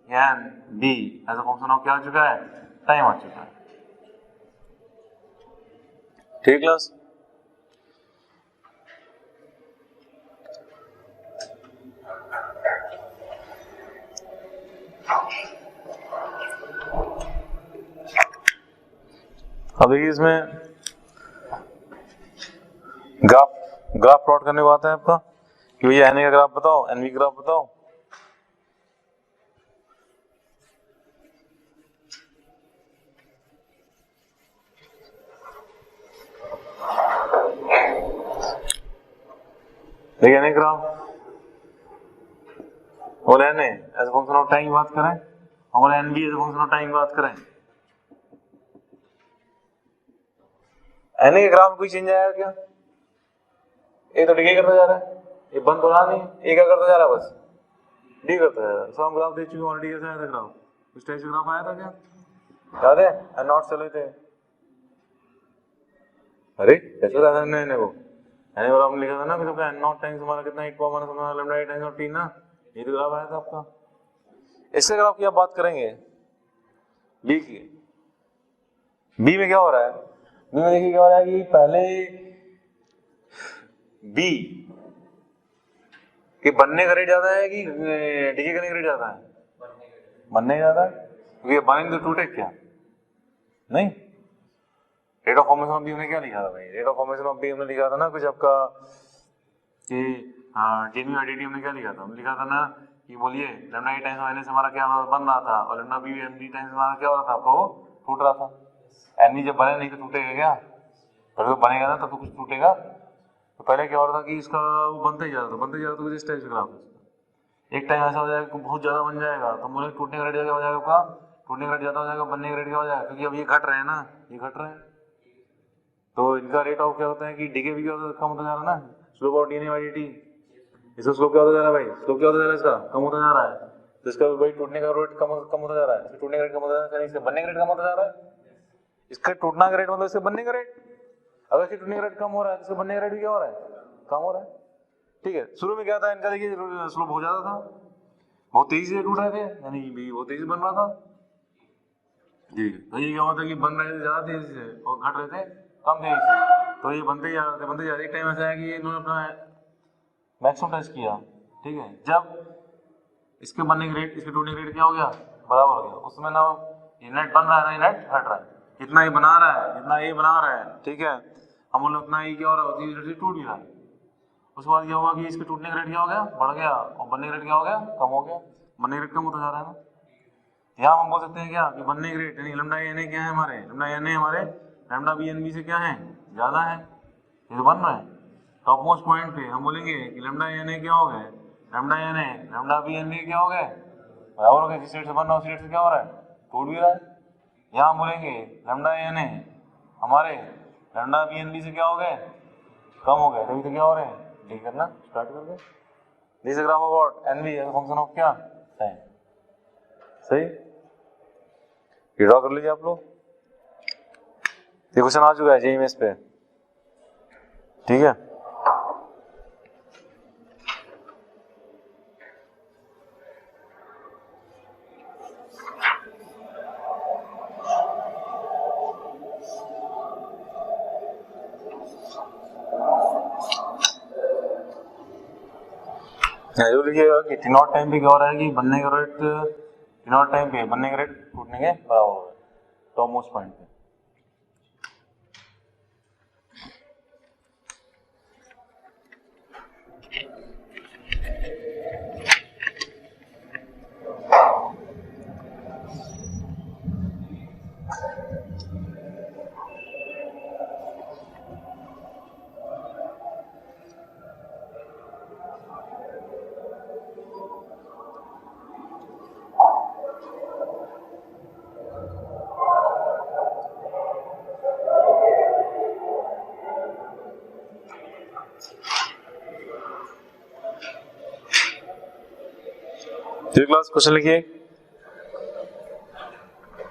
N B as a function of क्या आ चुका है, टाइम आ चुका है, ठीक क्लास। अब देखिए इसमें ग्राफ प्लॉट करने को आता है आपका कि भैया एन ए का ग्राफ बताओ, एन बी ग्राफ बताओ। देखिए एन ए ग्राफ और N A as function of time की बात करें और N B as function of time की बात करें, एन ए के ग्राफ में कोई चेंज आएगा क्या? ये तो डिके करता जा रहा है, ये बंद तो रहा नहीं, ये क्या करता जा रहा है, बस डी करता जा रहा है। हम ग्राफ देख चुके हैं ऑलरेडी, कैसा आया था ग्राफ, इस टाइप से ग्राफ आया था क्या, याद है? एन नॉट चले थे, अरे कैसे था एन ए को, एन ए ग्राफ में लिखा था ना कि एन नॉट टाइम्स हमारा कितना 8 पावर माइनस हमारा लैम्डा 8 टाइम्स ऑफ टी ना, ये तो ग्राफ आया था आपका। इसके ग्राफ की आप बात करेंगे बी की, बी में क्या हो रहा है, बी में देखिए क्या हो रहा है कि पहले बी कि बनने का रेट ज्यादा है कि डीके करने का रेट ज्यादा है, बनने ज्यादा है, क्योंकि बनेंगे तो टूटे क्या नहीं। Rate of formation of B हमने क्या लिखा था भाई, rate of formation of B हमने लिखा था ना कुछ आपका कि जेन्यू आईडीटी हमने क्या लिखा था, हमने लिखा था ना कि बोलिए लैम्डा ए टाइम्स माइनस हमारा क्या बन रहा था और lambda B M D times हमारा क्या हो रहा था, आपका वो टूट रहा था। एन जब बने नहीं तो टूटेगा क्या, पहले तो बनेगा ना तब तो कुछ टूटेगा। तो पहले क्या हो रहा था कि इसका वो बनता ही जा रहा था, बनता ही जा रहा था कुछ इस टाइप से ग्राफ, एक टाइम ऐसा हो जाएगा बहुत ज्यादा बन जाएगा तो बोले टूटने का रेट क्या हो जाएगा आपका, टूटने का रेट ज्यादा हो जाएगा, बनने का रेट क्या हो जाएगा, क्योंकि अब ये घट रहे हैं ना, ये घट रहे हैं तो इनका रेट ऑफ क्या होता है कि डीके भी क्या होता है, कम होता जा रहा है ना, slope of DNA by DT, इसका स्लोप क्या होता जा रहा है भाई, स्लोप क्या होता जा रहा है इसका, कम होता जा रहा है, तो इसका भाई टूटने का रेट कम होता जा रहा है, इसका टूटने का रेट कम होता जा रहा है, इसका बनने का रेट कम होता जा रहा है, इसका टूटना का रेट मतलब इसका बनने का रेट, अगर इसका टूटने का रेट कम हो रहा है तो इसका बनने का रेट भी क्या हो रहा है, कम हो रहा है, ठीक है। शुरू में क्या था इनका, देखिए स्लोप हो जाता था, बहुत तेजी से टूट रहे थे, यानी भी बहुत तेजी से बन रहा था जी, तो ये क्या होता है कि बन रहे थे ज्यादा तेजी से और घट रहे थे कम तेजी से, तो ये बनते ही जा रहे थे, बनते ही जा रहे। एक टाइम ऐसा है कि इन्होंने अपना मैक्सिमम टच किया, ठीक है, जब इसके बनने का रेट इसके टूटने का रेट क्या हो गया, बराबर हो गया, उसमें ना ये नेट बन रहा है ना, ये नेट हट रहा है, इतना ही बना रहा है, इतना ये बना रहा है, ठीक है, हम बोले उतना ही क्या हो रहा है, टूट भी रहा है। उसके बाद क्या हुआ कि इसके टूटने का रेट क्या हो गया, बढ़ गया, और बनने का रेट क्या हो गया, कम हो गया, बनने का रेट कम होता जा रहा है ना। यहाँ हम बोल सकते हैं क्या कि बनने के रेट यानी लैम्डा एन ए क्या है हमारे, लैम्डा एन ए हमारे लैम्डा बी एन बी से क्या है, ज्यादा है, ये तो बन रहा है। टॉप मोस्ट पॉइंट पे हम बोलेंगे कि लैम्डा एन ए क्या हो गए, lambda N A lambda B N B क्या हो गए, बराबर हो गए, जिस रेट से बन रहा है उस रेट से क्या हो रहा है, टूट भी रहा है। यहाँ हम बोलेंगे लैम्डा एन ए हमारे लैम्डा बी एन बी से क्या हो गए, कम हो गए, तभी तो क्या हो रहे हैं, डी करना स्टार्ट कर गए। This graph about N B as function of क्या, टाइम, सही, ये ड्रॉ कर लीजिए आप लोग। ये क्वेश्चन आ चुका है जेईई मेंस पे, ठीक है। जो लिखिएगा कि टी नॉट टाइम पे क्या हो रहा है कि बनने का रेट, टी नॉट टाइम पे बनने का रेट टूटने के बराबर हो रहा है, टॉप मोस्ट पॉइंट पे। क्लास क्वेश्चन लिखिए,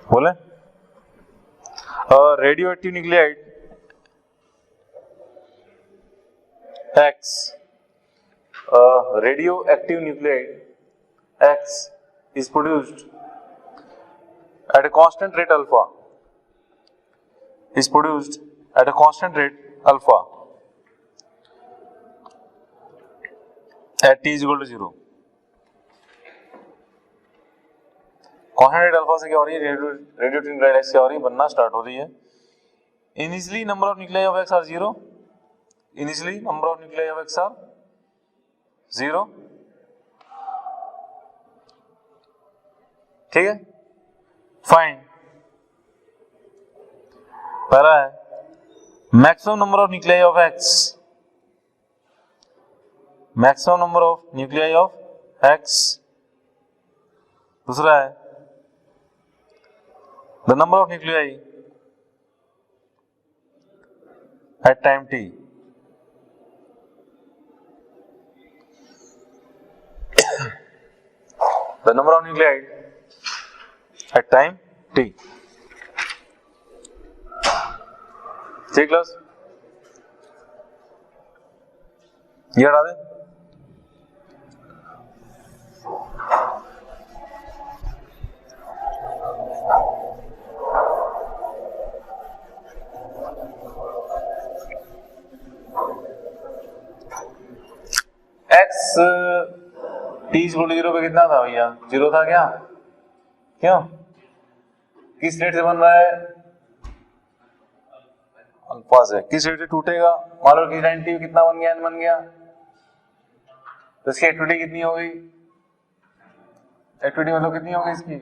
बोले radio active nuclide X radioactive nuclide X is produced at a constant rate alpha at t is equal to 0. Constant rate alpha से क्या हो रही है, रेडियोएक्टिव न्यूक्लिड एक्स क्या हो रही है, बनना स्टार्ट हो रही है. Initially number of nuclei of X are 0. Initially number of nuclei of X are 0. ठीक है. फाइंड, पहला है maximum number of nuclei of X. Maximum number of nuclei of X. दूसरा है the number of nuclei at time t. The number of nuclei at time t. ठीक class, ये हटा दे. एक्स टी इक्वल टू 0 पे कितना था भैया, 0 था क्या, क्यों, किस रेट से बन रहा है, अल्फा से. किस रेट से टूटेगा, मान लो कि टाइम टी कितना बन गया, n बन गया, तो इसकी एक्टिविटी कितनी हो गई, एक्टिविटी मतलब कितनी होगी इसकी,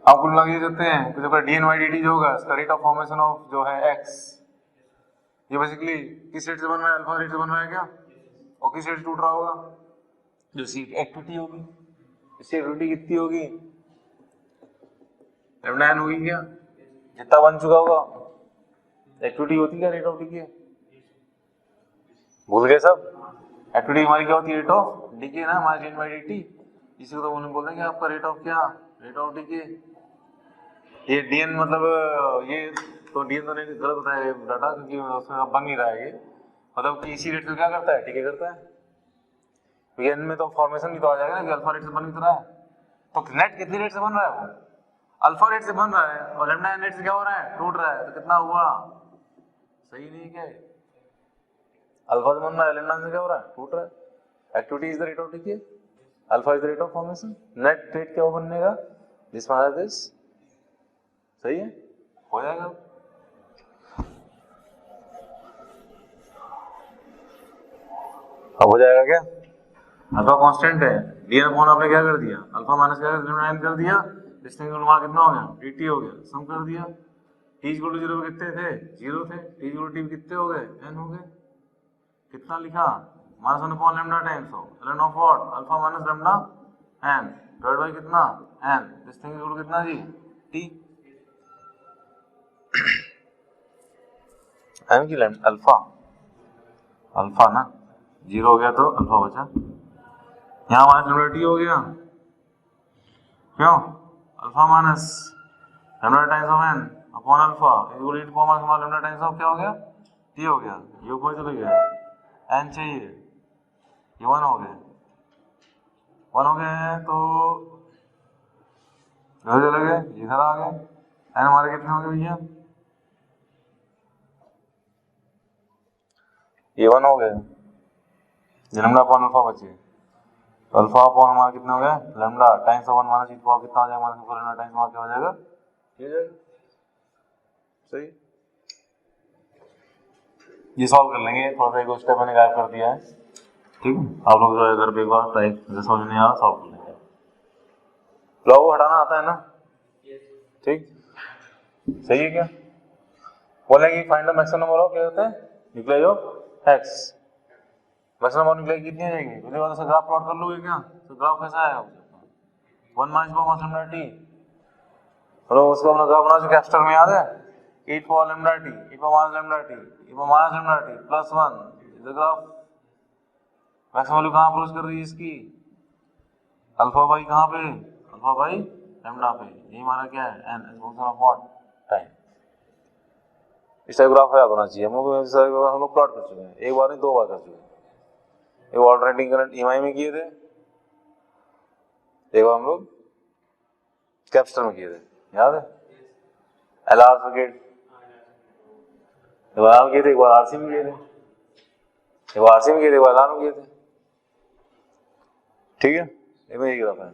आप कुल लगा सकते हैं. तो जब D N Y D T जो होगा इसका रेट ऑफ फॉर्मेशन ऑफ जो है एक्स, ये बेसिकली किस रेट से बन रहा है, अल्फा रेट से बन रहा है क्या, और किस रेट से टूट रहा होगा, जो सी एक्टिविटी होगी. इसकी एक्टिविटी कितनी होगी, लैम्डा एन होगी क्या, जितना बन चुका होगा. एक्टिविटी होती क्या रेट ऑफ डी के, भूल गए सब. एक्टिविटी हमारी क्या होती है, रेट ऑफ डी के ना, हमारी D N by D T. इसी को तो उन्होंने बोल देंगे आपका रेट ऑफ क्या, रेट ऑफ डी के. ये डी एन मतलब ये तो डी एन तो नहीं गलत बताया डाटा, क्योंकि उसमें अब बन नहीं रहा है ये, मतलब कि इसी रेट से क्या करता है, डी के करता है. तो एन में तो फॉर्मेशन भी तो आ जाएगा ना कि अल्फा रेट से बन भी रहा है. तो नेट कितनी रेट से बन रहा है, वो अल्फा रेट से बन रहा है, और लैम्डा एन रेट से क्या हो रहा है, टूट रहा है. तो कितना हुआ, सही नहीं क्या, अल्फा से बन रहा है, लैम्डा से क्या हो रहा है, टूट रहा है. Activity is the rate of decay, alpha is the rate of formation. Net rate क्या बनने का, दिस माइनस दिस. सही है, हो जाएगा. अब हो जाएगा क्या, अल्फा कांस्टेंट है, डी एन अपॉन आपने क्या कर दिया, अल्फा माइनस क्या कर दिया, डिस्टेंस का कितना हो गया, dt हो गया, सम कर दिया. t इक्वल टू 0 पे कितने थे, 0 थे. t इक्वल टू t कितने हो गए, n हो गए. कितना लिखा, minus 1 upon lambda times of ln of what, alpha minus lambda n divide by कितना, n. डिस्टेंस इक्वल टू कितना जी, t. n की लैम्डा अल्फा, अल्फा ना 0 हो गया तो अल्फा बचा. यहाँ माइनस लैम्डा t हो गया, क्यों, alpha minus lambda times of n upon alpha equal to form of lambda times of क्या हो गया, t हो गया. ये ऊपर चले गया, n चाहिए, ये 1 हो गया, 1 हो गए तो इधर चले गए, इधर आ गए. n हमारे कितने हो गए भैया, ये 1 हो गए, लैम्डा अपॉन अल्फा बचे. तो अल्फा अपॉन हमारा कितना हो गया, lambda times of 1 minus e power कितना हो जाएगा, माइनस लैम्डा टाइम्स हमारा क्या हो जाएगा, ये जाएगा. सही, ये सॉल्व कर लेंगे, थोड़ा सा एक स्टेप मैंने गायब कर दिया है. ठीक है, आप लोग जो है घर पे एक बार ट्राई, जैसे समझ नहीं आ रहा सॉल्व कर लेंगे. लॉग हटाना आता है ना, ठीक, सही है क्या. बोलेंगे find the maximum number of, क्या होता है, nuclei of X. Maximum of nuclei कितनी आएगी, उसके बाद से ग्राफ प्लॉट कर लोगे क्या, तो ग्राफ कैसा आएगा, 1 माइनस लैम्डा टी. चलो उसको अपना ग्राफ बना चुके, एब्स्ट्रैक्ट में याद है, 8 power lambda T, 8 power minus lambda T, 8 power minus lambda T plus 1 is the graph. Maximum value कहाँ अप्रोच कर रही है इसकी, अल्फा बाई कहाँ पे, अल्फा बाई लैम्डा पे. यही हमारा क्या है, n is function of what, time. इस टाइप ग्राफ याद होना चाहिए. हम लोग प्लॉट कर चुके हैं, एक बार नहीं 2 बार कर चुके हैं. एक ऑल्टरनेटिंग करंट ईएमआई में किए थे, एक बार हम लोग कैपेसिटर में किए थे, याद है? एलआर सर्किट एक बार किए थे, एक बार आरसी में किए थे, एक बार आरसी में किए थे, एक बार एलआर में किए थे। ठीक है, ये मैं यही ग्राफ है।